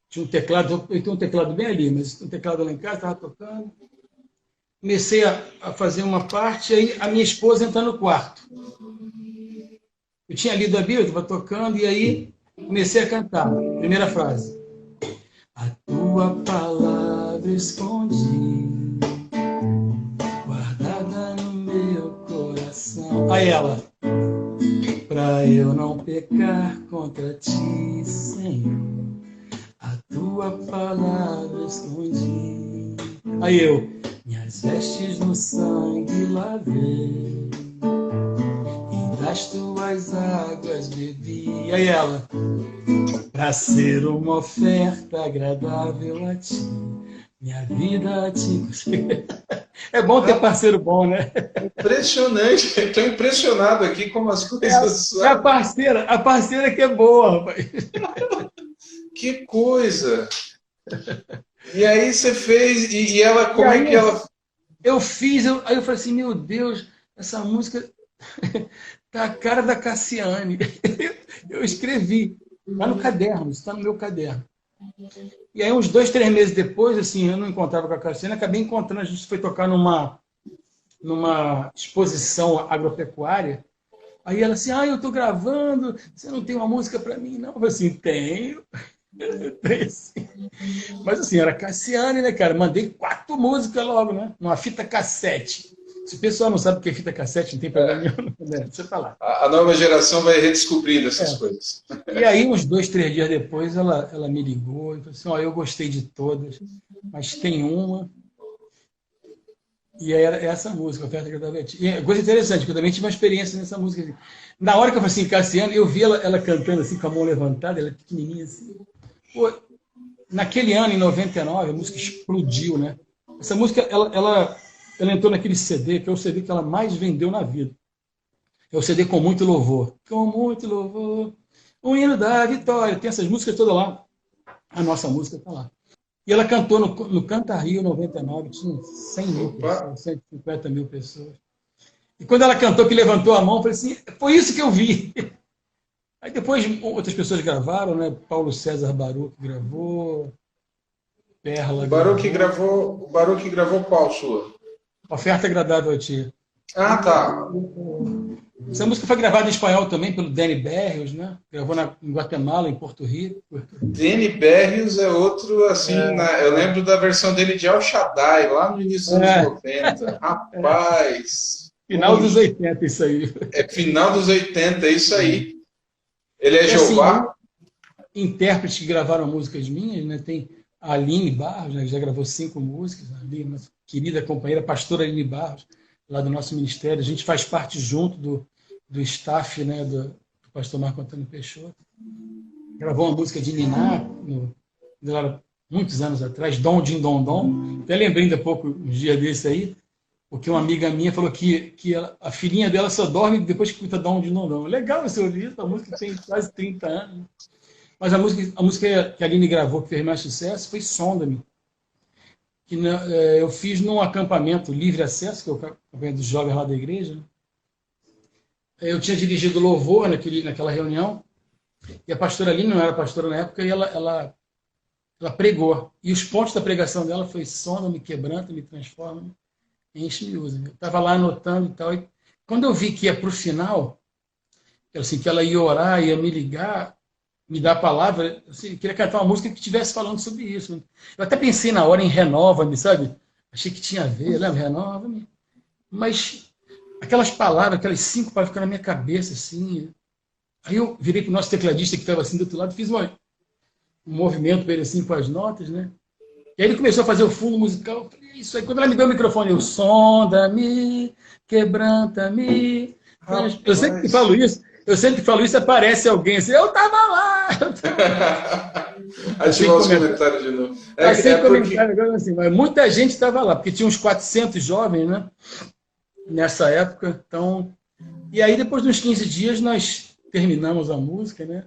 Tinha um teclado, eu tenho um teclado bem ali, mas um teclado lá em casa, estava tocando. Comecei a fazer uma parte, aí a minha esposa entra no quarto. Eu tinha lido a Bíblia, estava tocando, e aí comecei a cantar. Primeira frase. A tua palavra escondi, guardada no meu coração. Aí ela, pra eu não pecar contra ti, Senhor, a tua palavra escondi. Aí eu, minhas vestes no sangue lavei, e das tuas águas bebi. Aí ela, para ser uma oferta agradável a ti, minha vida a ti. É bom ter parceiro bom, né? Impressionante, estou impressionado aqui como as coisas É são. a parceira que é boa, rapaz. Que coisa! E aí você fez, e ela, E como é aí que ela. eu fiz, aí eu falei assim, meu Deus, essa música tá a cara da Cassiane. Eu escrevi, está no caderno, está no meu caderno. E aí, uns 2, 3 meses depois, assim, eu não encontrava com a Cassiane, acabei encontrando, a gente foi tocar numa exposição agropecuária. Aí ela assim, eu estou gravando, você não tem uma música para mim, não? Eu falei assim, tenho. Tenho sim. Mas assim, era Cassiane, né, cara? Mandei 4 músicas logo, né? Numa fita cassete. Se o pessoal não sabe o que é fita cassete, não tem problema É, nenhum, né? Deixa eu falar. a nova geração vai redescobrindo essas É. coisas. E aí, uns 2, 3 dias depois, ela me ligou e falou assim, eu gostei de todas, mas tem uma. E aí era essa música, Oferta Agradável a Ti. E é coisa interessante, porque eu também tive uma experiência nessa música. Na hora que eu falei assim, Cassiano, eu vi ela cantando assim, com a mão levantada, ela é pequenininha assim. Pô, naquele ano, em 99, a música explodiu, né? Essa música, ela entrou naquele CD, que é o CD que ela mais vendeu na vida. É o CD Com Muito Louvor. Com Muito Louvor, o hino da vitória. Tem essas músicas todas lá. A nossa música está lá. E ela cantou no Canta Rio 99, tinha 100 mil Opa! pessoas, 150 mil pessoas. E quando ela cantou, que levantou a mão, eu falei assim, foi isso que eu vi. Aí depois outras pessoas gravaram, né? Paulo César Baruch gravou, Perla gravou, O Baruch gravou qual sua? Oferta Agradável a Ti. Ah, tá. Essa música foi gravada em espanhol também pelo Danny Berrios, né? Gravou em Guatemala, em Porto Rico. Danny Berrios é outro, assim, eu lembro da versão dele de El Shaddai, lá no início dos anos É, 90. Rapaz! final dos 80, isso aí. É final dos 80, é isso aí. Ele é E assim, Jeová? intérpretes que gravaram músicas minhas, né? Tem a Aline Barros, né, que já gravou 5 músicas, ali, nossa querida companheira, pastora Aline Barros, lá do nosso ministério. A gente faz parte junto do staff, né, do pastor Marco Antônio Peixoto. Gravou uma música de Niná, muitos anos atrás, Dom Din Dom Dom. Até lembrei ainda há pouco, uns dias desse aí, porque uma amiga minha falou que a filhinha dela só dorme depois que escuta Dom Din Dom Dom. Legal você ouvir isso, a música tem quase 30 anos. Mas a música que a Aline gravou, que fez mais sucesso, foi Sonda-me, que eu fiz num acampamento livre acesso, que é o acampamento dos jovens lá da igreja. Né? Eu tinha dirigido louvor naquela reunião, e a pastora Aline não era pastora na época, e ela pregou. E os pontos da pregação dela foi sonda-me, quebranta, me transforma, enche-me, usa. Eu estava lá anotando e tal, e quando eu vi que ia para o final, assim, que ela ia orar, ia me ligar, me dar a palavra, assim, eu queria cantar uma música que estivesse falando sobre isso. Eu até pensei na hora em Renova-me, sabe? Achei que tinha a ver, lembra? Renova-me. Mas aquelas palavras, aquelas 5 palavras ficaram na minha cabeça, assim. Aí eu virei para o nosso tecladista que estava assim do outro lado e fiz uma... um movimento para ele assim com as notas, né? E aí ele começou a fazer o fundo musical. Eu falei, isso aí. Quando ela me deu o microfone, eu, sonda-me, quebranta-me. Eu sempre Rapaz. falo isso, aparece alguém assim, eu tava lá. Assim Ativar os comentário, comentários de novo. assim Porque comentário, agora assim, mas muita gente estava lá, porque tinha uns 400 jovens, né? Nessa época. Então, e aí depois de uns 15 dias nós terminamos a música, né?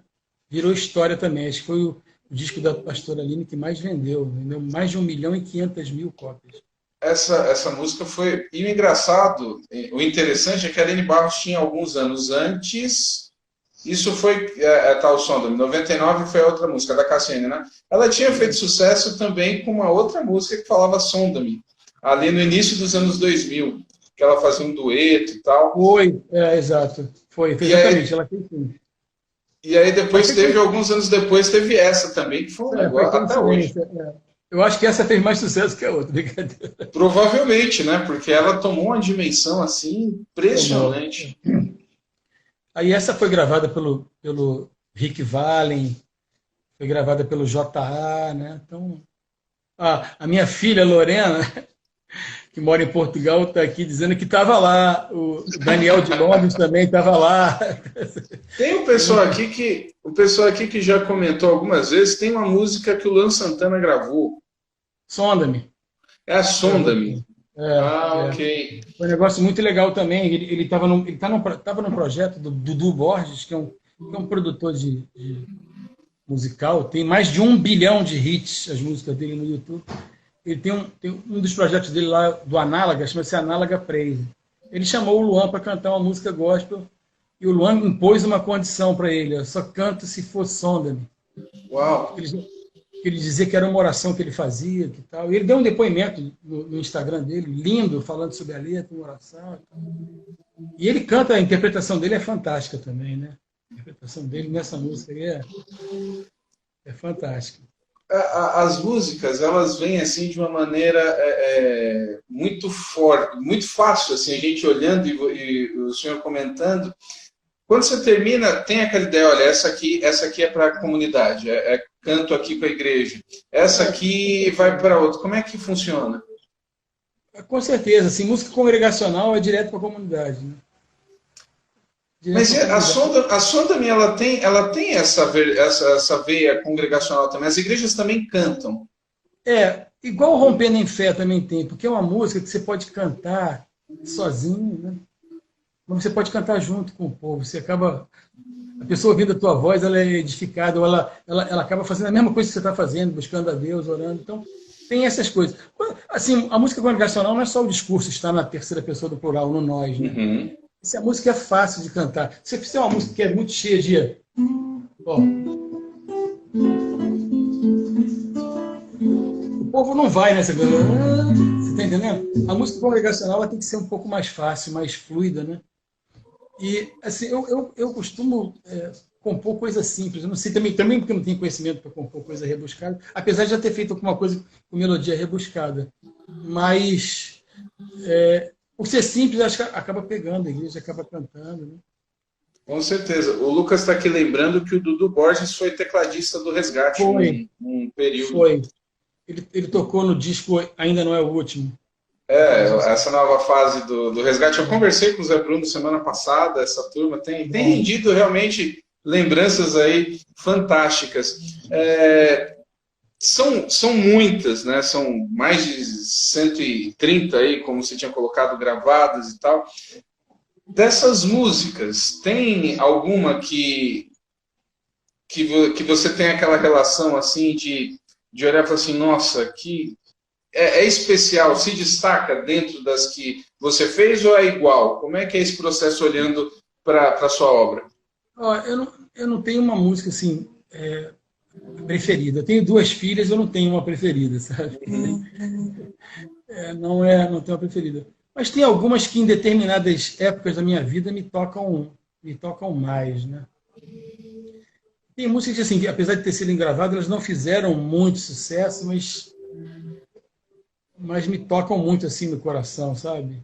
Virou história também. Acho que foi o disco da Pastora Aline que mais vendeu mais de 1.500.000 cópias. essa música foi. E o engraçado, o interessante é que a Aline Barros tinha alguns anos antes. Isso foi tal som, 99 foi a outra música da Cassiane, né? Ela tinha feito sucesso também com uma outra música que falava Sonda-me, ali no início dos anos 2000, que ela fazia um dueto e tal. Foi, exato. Foi, E exatamente. aí, Ela fez sim. e aí Mas depois foi, teve, alguns anos depois, teve essa também, que foi um foi negócio até hoje. coincidência. Eu acho que essa fez mais sucesso que a outra, brincadeira. Provavelmente, né? Porque ela tomou uma dimensão assim Tomou. impressionante. Aí essa foi gravada pelo Rick Vallen, foi gravada pelo JA, né? Então, a minha filha Lorena, que mora em Portugal, está aqui dizendo que estava lá. O Daniel de Londres também estava lá. Tem o pessoal aqui que já comentou algumas vezes, tem uma música que o Luan Santana gravou. Sonda-me. É a Gravou Sonda-me. sim. É, Ah, é. ok. Foi um negócio muito legal também. Ele estava num projeto do Dudu Borges, que é um produtor de musical. Tem mais de 1 bilhão de hits, as músicas dele no YouTube. Ele tem um dos projetos dele lá, do Análoga, chama-se Análoga Praise. Ele chamou o Luan para cantar uma música gospel e o Luan impôs uma condição para ele: eu só canto se for Sonda-me. Uau. Ele dizia que era uma oração que ele fazia, que tal. E ele deu um depoimento no Instagram dele, lindo, falando sobre a letra, uma oração. E ele canta, a interpretação dele é fantástica também, né? A interpretação dele nessa música aí é fantástica. As músicas, elas vêm assim de uma maneira muito forte, muito fácil, assim, a gente olhando e o senhor comentando. Quando você termina, tem aquela ideia, olha, essa aqui é para a comunidade, canto aqui para a igreja. Essa aqui vai para outra. Como é que funciona? Com certeza, assim, música congregacional é direto para a comunidade, né? Direto Mas para a comunidade. a Sonda-me, ela tem essa veia congregacional também. As igrejas também cantam. Igual Rompendo em Fé também tem, porque é uma música que você pode cantar sozinho, né? Mas você pode cantar junto com o povo. Você acaba, a pessoa ouvindo a tua voz, ela é edificada, ou ela acaba fazendo a mesma coisa que você está fazendo, buscando a Deus, orando. Então, tem essas coisas. Assim, a música congregacional não é só o discurso estar na terceira pessoa do plural, no nós, né? Uhum. Essa música é fácil de cantar. Se você fizer uma música que é muito cheia de... Ó, o povo não vai nessa coisa. Você está entendendo? A música congregacional ela tem que ser um pouco mais fácil, mais fluida, né? E assim, eu costumo compor coisas simples. Eu não sei também porque eu não tenho conhecimento para compor coisa rebuscada, apesar de já ter feito alguma coisa com melodia rebuscada. Mas por ser simples, acho que acaba pegando, a igreja acaba cantando, né? Com certeza. O Lucas está aqui lembrando que o Dudu Borges foi tecladista do Resgate um período. Foi. Ele tocou no disco Ainda Não É o Último. Essa nova fase do Resgate. Eu conversei com o Zé Bruno semana passada, essa turma tem rendido realmente lembranças aí fantásticas. São muitas, né? São mais de 130 aí, como você tinha colocado, gravadas e tal. Dessas músicas, tem alguma que você tem aquela relação assim de olhar e falar assim, nossa, que é especial, se destaca dentro das que você fez ou é igual? Como é que é esse processo olhando para a sua obra? Eu não tenho uma música assim preferida. Eu tenho 2 filhas, eu não tenho uma preferida, sabe? Não tenho uma preferida. Mas tem algumas que em determinadas épocas da minha vida me tocam mais, né? Tem músicas que, assim, que, apesar de ter sido gravadas, elas não fizeram muito sucesso, mas me tocam muito assim no coração, sabe?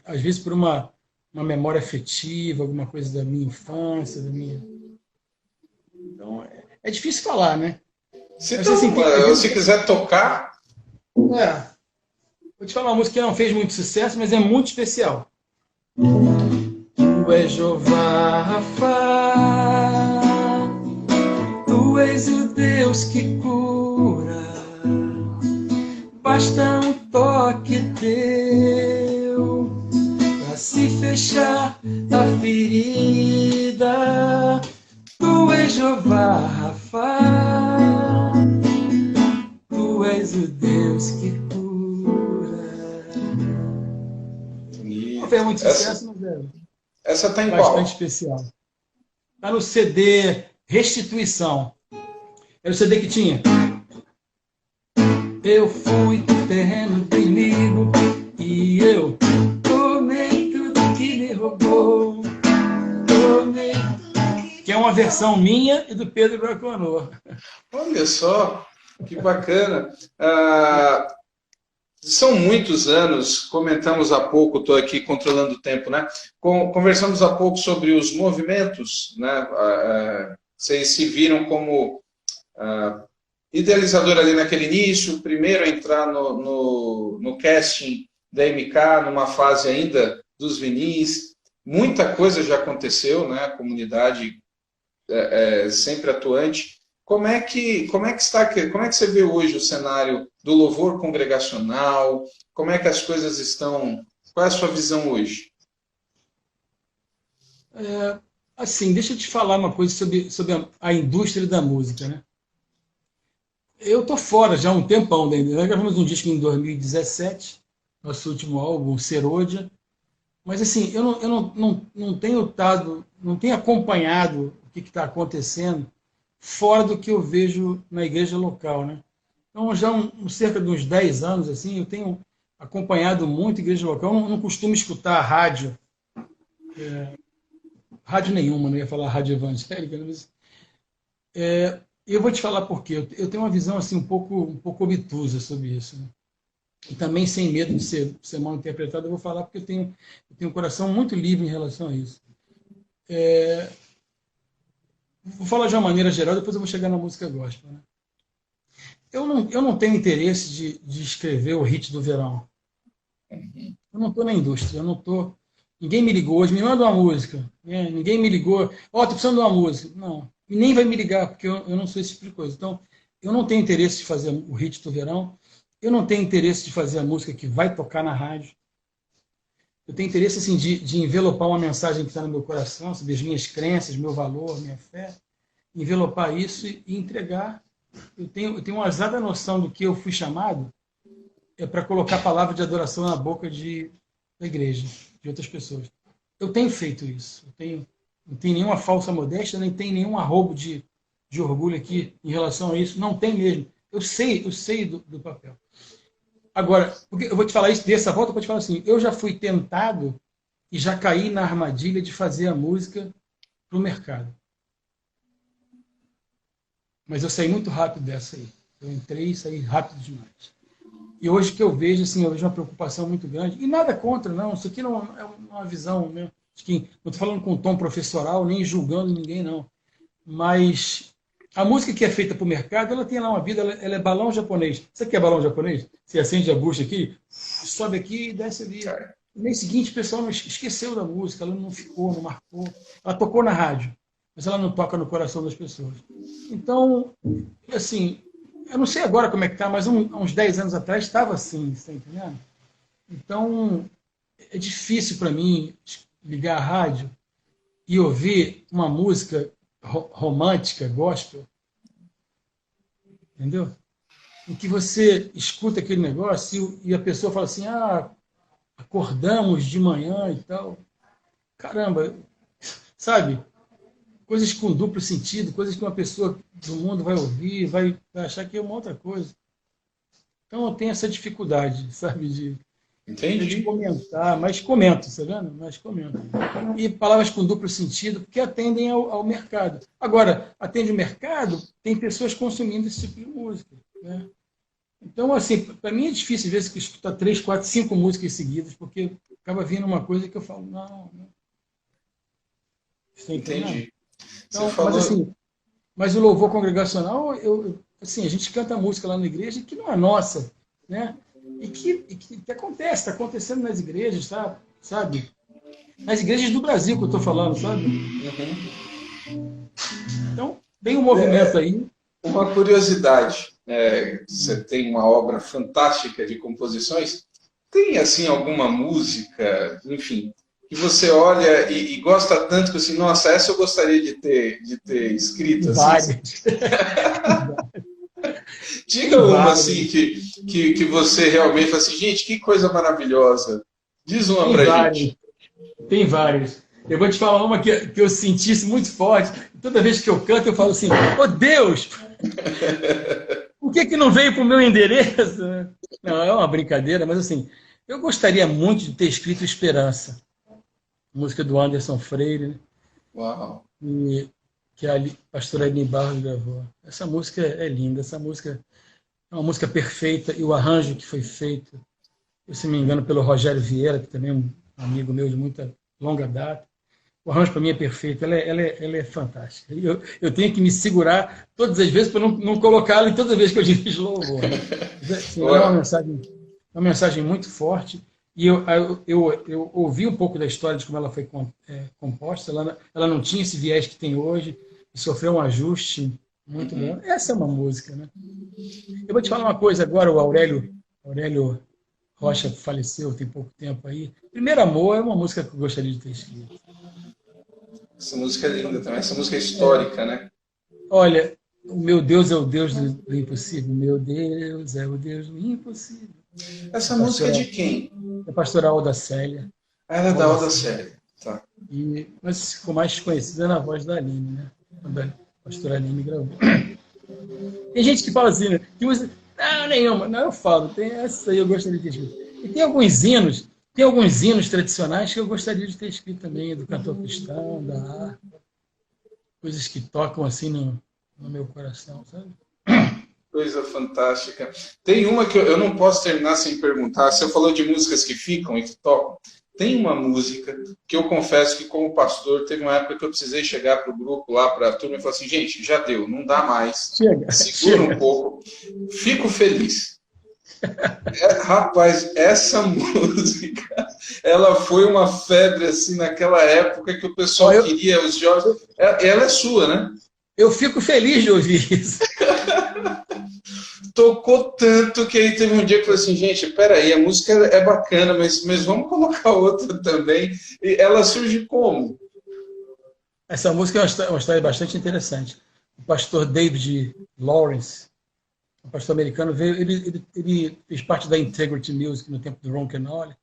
Às vezes por uma memória afetiva, alguma coisa da minha infância, Então, é difícil falar, né? Então, assim, se quiser tocar... Vou te falar uma música que não fez muito sucesso, mas é muito especial. Tu és Jeová Rafá, tu és o Deus que cura, basta um toque teu pra se fechar a ferida. Tu és Jeová Rafá, tu és o Deus que cura. Não fez muito sucesso, mas essa tá em bastante qual? especial. Está no CD Restituição. Era o CD que tinha. Eu fui pro terreno do inimigo e eu tomei tudo que me roubou. Tomei. Que é uma versão minha e do Pedro Braconor. Olha só, que bacana. São muitos anos, comentamos há pouco, estou aqui controlando o tempo, né? Conversamos há pouco sobre os movimentos, né? Vocês se viram como idealizador ali naquele início, primeiro a entrar no casting da MK, numa fase ainda dos vinis. Muita coisa já aconteceu, né? A comunidade sempre atuante. Como é que você vê hoje o cenário do louvor congregacional? Como é que as coisas estão? Qual é a sua visão hoje? Assim, deixa eu te falar uma coisa sobre a indústria da música, né? Eu tô fora já há um tempão da indústria. Nós gravamos um disco em 2017, nosso último álbum, Serodia. Mas assim, eu não tenho acompanhado o que está acontecendo fora do que eu vejo na igreja local, né? Então, já cerca de uns 10 anos, assim, eu tenho acompanhado muito a igreja local. Eu não costumo escutar rádio, rádio nenhuma, não ia falar rádio evangélica, mas eu vou te falar por quê. Eu tenho uma visão assim, um pouco obtusa sobre isso, né? E também sem medo de ser mal interpretado, eu vou falar porque eu tenho um coração muito livre em relação a isso. Vou falar de uma maneira geral, depois eu vou chegar na música gospel, né? Eu não tenho interesse de escrever o hit do verão. Eu não estou na indústria, ninguém me ligou hoje, me manda uma música. Né? Ninguém me ligou, estou precisando de uma música. Não, e nem vai me ligar, porque eu não sou esse tipo de coisa. Então, eu não tenho interesse de fazer o hit do verão, eu não tenho interesse de fazer a música que vai tocar na rádio. Eu tenho interesse assim, de envelopar uma mensagem que está no meu coração, sobre as minhas crenças, meu valor, minha fé, envelopar isso e entregar. Eu tenho uma exata noção do que eu fui chamado para colocar a palavra de adoração na boca da igreja, de outras pessoas. Eu tenho feito isso. Não tenho nenhuma falsa modéstia, nem tenho nenhum arrobo de orgulho aqui em relação a isso. Não tem mesmo. Eu sei do papel. Agora, eu vou te falar isso dessa volta, eu vou te falar assim, eu já fui tentado e já caí na armadilha de fazer a música para o mercado. Mas eu saí muito rápido dessa aí. Eu entrei e saí rápido demais. E hoje que eu vejo, assim, eu vejo uma preocupação muito grande. E nada contra, não. Isso aqui não é uma visão, né? Não estou falando com um tom professoral, nem julgando ninguém, não. Mas a música que é feita para o mercado, ela tem lá uma vida, ela é balão japonês. Você quer balão japonês? Você acende a bucha aqui, sobe aqui e desce ali. No mês seguinte, o pessoal não esqueceu da música, ela não ficou, não marcou. Ela tocou na rádio, mas ela não toca no coração das pessoas. Então, assim, eu não sei agora como é que está, mas há uns 10 anos atrás estava assim, está entendendo? Então, é difícil para mim ligar a rádio e ouvir uma música romântica, gospel, entendeu? Em que você escuta aquele negócio e a pessoa fala assim, acordamos de manhã e tal. Caramba, sabe? Coisas com duplo sentido, coisas que uma pessoa do mundo vai ouvir, vai achar que é uma outra coisa. Então eu tenho essa dificuldade, sabe, de comentar, mas comento, tá vendo? Mas comento. E palavras com duplo sentido, porque atendem ao mercado. Agora, atende o mercado, tem pessoas consumindo esse tipo de música, né? Então, assim, para mim é difícil, às vezes, escutar 3, 4, 5 músicas seguidas, porque acaba vindo uma coisa que eu falo, não. Entendi. Então, mas assim, Mas o louvor congregacional, assim, a gente canta música lá na igreja que não é nossa, né? E que acontece, está acontecendo nas igrejas, tá? Sabe? Nas igrejas do Brasil que eu estou falando, sabe? Então, tem um movimento aí. Uma curiosidade, você tem uma obra fantástica de composições, tem, assim, alguma música, enfim, que você olha e gosta tanto que, assim, nossa, essa eu gostaria de ter escrito, assim? Diga uma, assim, que você realmente fala assim, gente, que coisa maravilhosa. Diz uma pra gente. Tem vários. Eu vou te falar uma que eu senti isso muito forte. Toda vez que eu canto, eu falo assim, oh Deus, por que não veio para o meu endereço? Não, é uma brincadeira, mas assim, eu gostaria muito de ter escrito Esperança. Música do Anderson Freire, né? Uau. Que a pastora Aline Barros gravou. Essa música é linda, essa música é uma música perfeita, e o arranjo que foi feito, se não me engano, pelo Rogério Vieira, que também é um amigo meu de muita longa data. O arranjo para mim é perfeito, ela é fantástica. Eu tenho que me segurar todas as vezes para não colocá-la em todas as vezes que eu dirijo louvor. Assim, é uma mensagem muito forte. E eu ouvi um pouco da história de como ela foi composta. Ela não tinha esse viés que tem hoje, e sofreu um ajuste muito bom. Essa é uma música, né? Eu vou te falar uma coisa agora, o Aurélio Rocha faleceu tem pouco tempo aí. Primeiro Amor é uma música que eu gostaria de ter escrito. Essa música é linda também, essa música é histórica, né? Olha, o meu Deus é o Deus do impossível. Meu Deus é o Deus do impossível. Essa música é de quem? É a pastora Alda Célia. Ela é da Alda Célia, tá. Mas ficou mais conhecida na voz da Aline, né? Quando a pastora Aline gravou. Tem gente que fala assim, né? Que usa... Não, nenhuma. Não, eu falo. Tem essa aí eu gostaria de ter escrito. E tem alguns hinos tradicionais que eu gostaria de ter escrito também, do cantor cristão, da harpa. Coisas que tocam assim no meu coração, sabe? Coisa fantástica. Tem uma que eu não posso terminar sem perguntar. Você falou de músicas que ficam e que tocam. Tem uma música que eu confesso que, como pastor, teve uma época que eu precisei chegar para o grupo, lá para a turma, e falar assim, gente, já deu, não dá mais. Segura um pouco. Fico feliz. Rapaz, essa música, ela foi uma febre, assim, naquela época que o pessoal queria, os jovens... Ela é sua, né? Eu fico feliz de ouvir isso. Tocou tanto que aí teve um dia que eu falei assim, gente, peraí, a música é bacana, mas vamos colocar outra também. E ela surge como? Essa música é uma história bastante interessante. O pastor David Lawrence, um pastor americano, ele fez parte da Integrity Music no tempo do Ron Kenoly,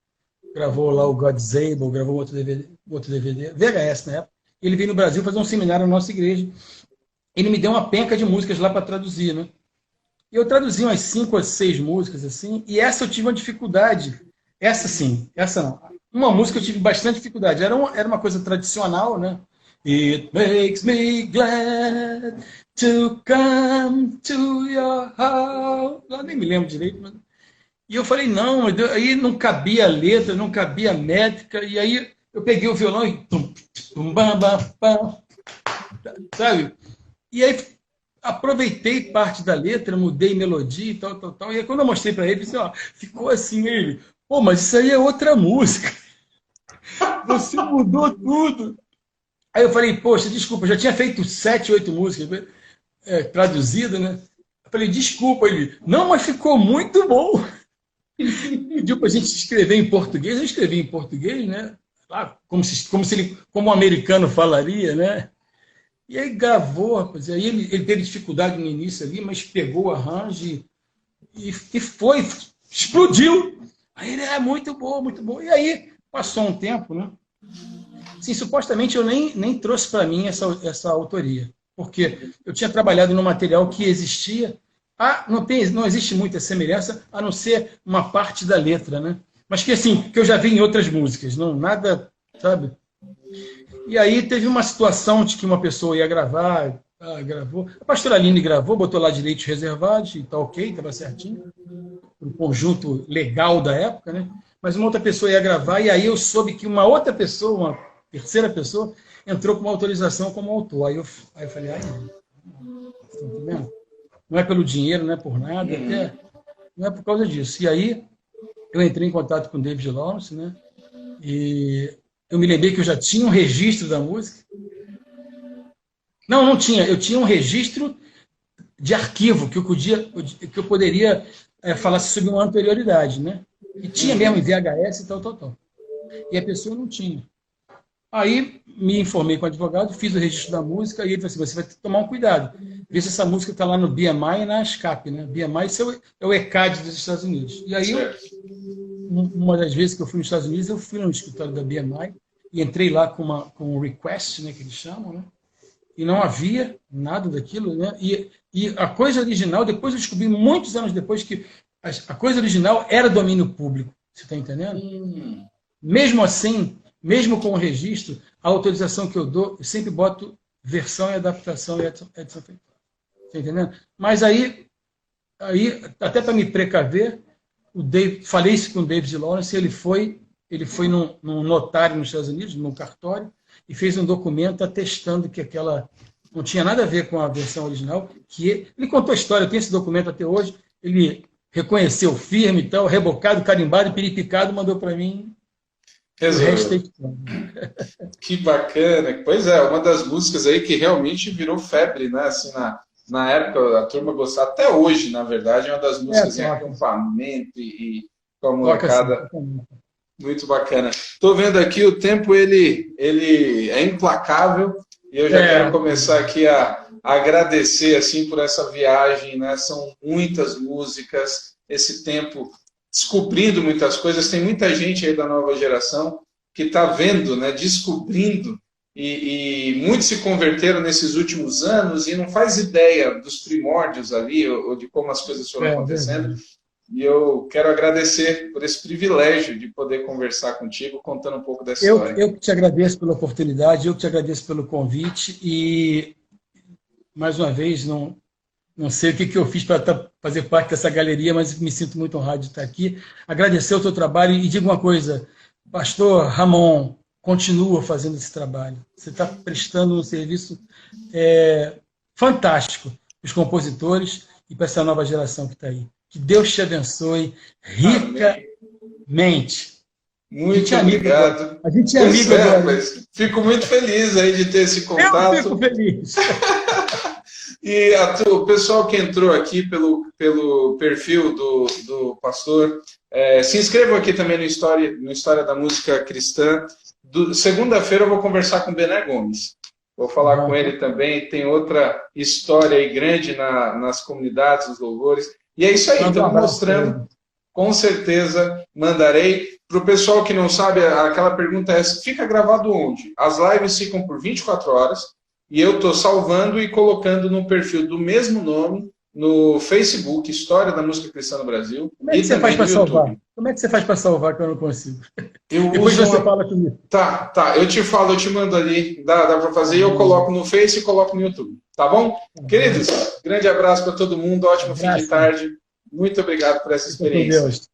gravou lá o God's Able, gravou outro DVD, VHS na época. Ele veio no Brasil fazer um seminário na nossa igreja. Ele me deu uma penca de músicas lá para traduzir, né? E eu traduzi umas 5 ou 6 músicas, assim, e essa eu tive uma dificuldade. Essa sim, essa não. Uma música eu tive bastante dificuldade. Era uma coisa tradicional, né? It makes me glad to come to your house. Eu nem me lembro direito, mas... E eu falei, não, aí não cabia a letra, não cabia a métrica, e aí eu peguei o violão e... Sabe? E aí aproveitei parte da letra, mudei melodia e tal. E aí quando eu mostrei para ele, disse, ó, ficou assim, ele, pô, mas isso aí é outra música. Você mudou tudo. Aí eu falei, poxa, desculpa, eu já tinha feito 7, 8 músicas traduzidas, né? Eu falei, desculpa. Ele, não, mas ficou muito bom. Ele pediu para a gente escrever em português, eu escrevi em português, né? Como um americano falaria, né? E aí gravou, rapaz. Aí ele teve dificuldade no início ali, mas pegou o arranjo e explodiu. Aí ele muito bom, muito bom. E aí passou um tempo, né? Sim, supostamente eu nem trouxe para mim essa autoria, porque eu tinha trabalhado no material que existia. Não existe muita semelhança, a não ser uma parte da letra, né? Mas que eu já vi em outras músicas, não nada, sabe? E aí teve uma situação de que uma pessoa ia gravar, gravou. A pastora Aline gravou, botou lá direitos reservados, e tá ok, estava certinho. Um conjunto legal da época, né? Mas uma outra pessoa ia gravar, e aí eu soube que uma outra pessoa, uma terceira pessoa, entrou com uma autorização como autor. Aí eu falei, não Tá entendendo? Não é pelo dinheiro, não é por nada, até, não é por causa disso. E aí eu entrei em contato com o David Lawrence, né? E eu me lembrei que eu já tinha um registro da música. Não, não tinha. Eu tinha um registro de arquivo que eu poderia falar sobre uma anterioridade, né? E tinha mesmo em VHS e tal, tal, tal. E a pessoa não tinha. Aí me informei com o advogado, fiz o registro da música e ele falou assim, você vai ter que tomar um cuidado. Ver se essa música está lá no BMI e na ASCAP, né? BMI é o ECAD dos Estados Unidos. E aí, uma das vezes que eu fui nos Estados Unidos, eu fui no escritório da BMI e entrei lá com um request, né, que eles chamam, né? E não havia nada daquilo, né? E a coisa original, depois eu descobri, muitos anos depois, que a coisa original era domínio público. Você está entendendo? Mesmo assim, mesmo com o registro, a autorização que eu dou, eu sempre boto versão e adaptação e edição. Está entendendo? Mas aí até para me precaver, falei isso com o David Lawrence, ele foi num notário nos Estados Unidos, num cartório, e fez um documento atestando que aquela não tinha nada a ver com a versão original, que ele contou a história, eu tenho esse documento até hoje, ele reconheceu firme e tal, rebocado, carimbado, piripicado, mandou para mim. Que bacana. Pois é, uma das músicas aí que realmente virou febre, né? Assim, na época a turma gostava, até hoje, na verdade, é uma das músicas em acampamento e com a molecada. Muito bacana. Estou vendo aqui, o tempo ele é implacável e eu já quero começar aqui a agradecer assim por essa viagem, né? São muitas músicas, esse tempo descobrindo muitas coisas. Tem muita gente aí da nova geração que está vendo, né? Descobrindo e muitos se converteram nesses últimos anos e não faz ideia dos primórdios ali ou de como as coisas foram acontecendo. E eu quero agradecer por esse privilégio de poder conversar contigo, contando um pouco dessa história. Eu que te agradeço pela oportunidade, eu que te agradeço pelo convite e, mais uma vez, não sei o que eu fiz para fazer parte dessa galeria, mas me sinto muito honrado de estar aqui. Agradecer o teu trabalho e digo uma coisa, pastor Ramon, continua fazendo esse trabalho. Você está prestando um serviço fantástico para os compositores e para essa nova geração que está aí. Que Deus te abençoe ricamente. Muito obrigado. A gente é amigo agora. Fico muito feliz aí de ter esse contato. Eu fico feliz. E o pessoal que entrou aqui pelo perfil do pastor, se inscrevam aqui também no História da Música Cristã. Segunda-feira eu vou conversar com o Bené Gomes. Vou falar com ele também. Tem outra história aí grande nas comunidades, nos louvores. E é isso aí, estamos mostrando, com certeza mandarei. Para o pessoal que não sabe, aquela pergunta fica gravado onde? As lives ficam por 24 horas e eu estou salvando e colocando no perfil do mesmo nome no Facebook, História da Música Cristã no Brasil. Como é que você faz para salvar? Como é que você faz para salvar que eu não consigo? Depois você fala comigo. Tá, eu te falo, eu te mando ali, dá para fazer, eu coloco no Face e coloco no YouTube. Tá bom? Queridos, grande abraço para todo mundo, ótimo fim de tarde. Muito obrigado por essa experiência.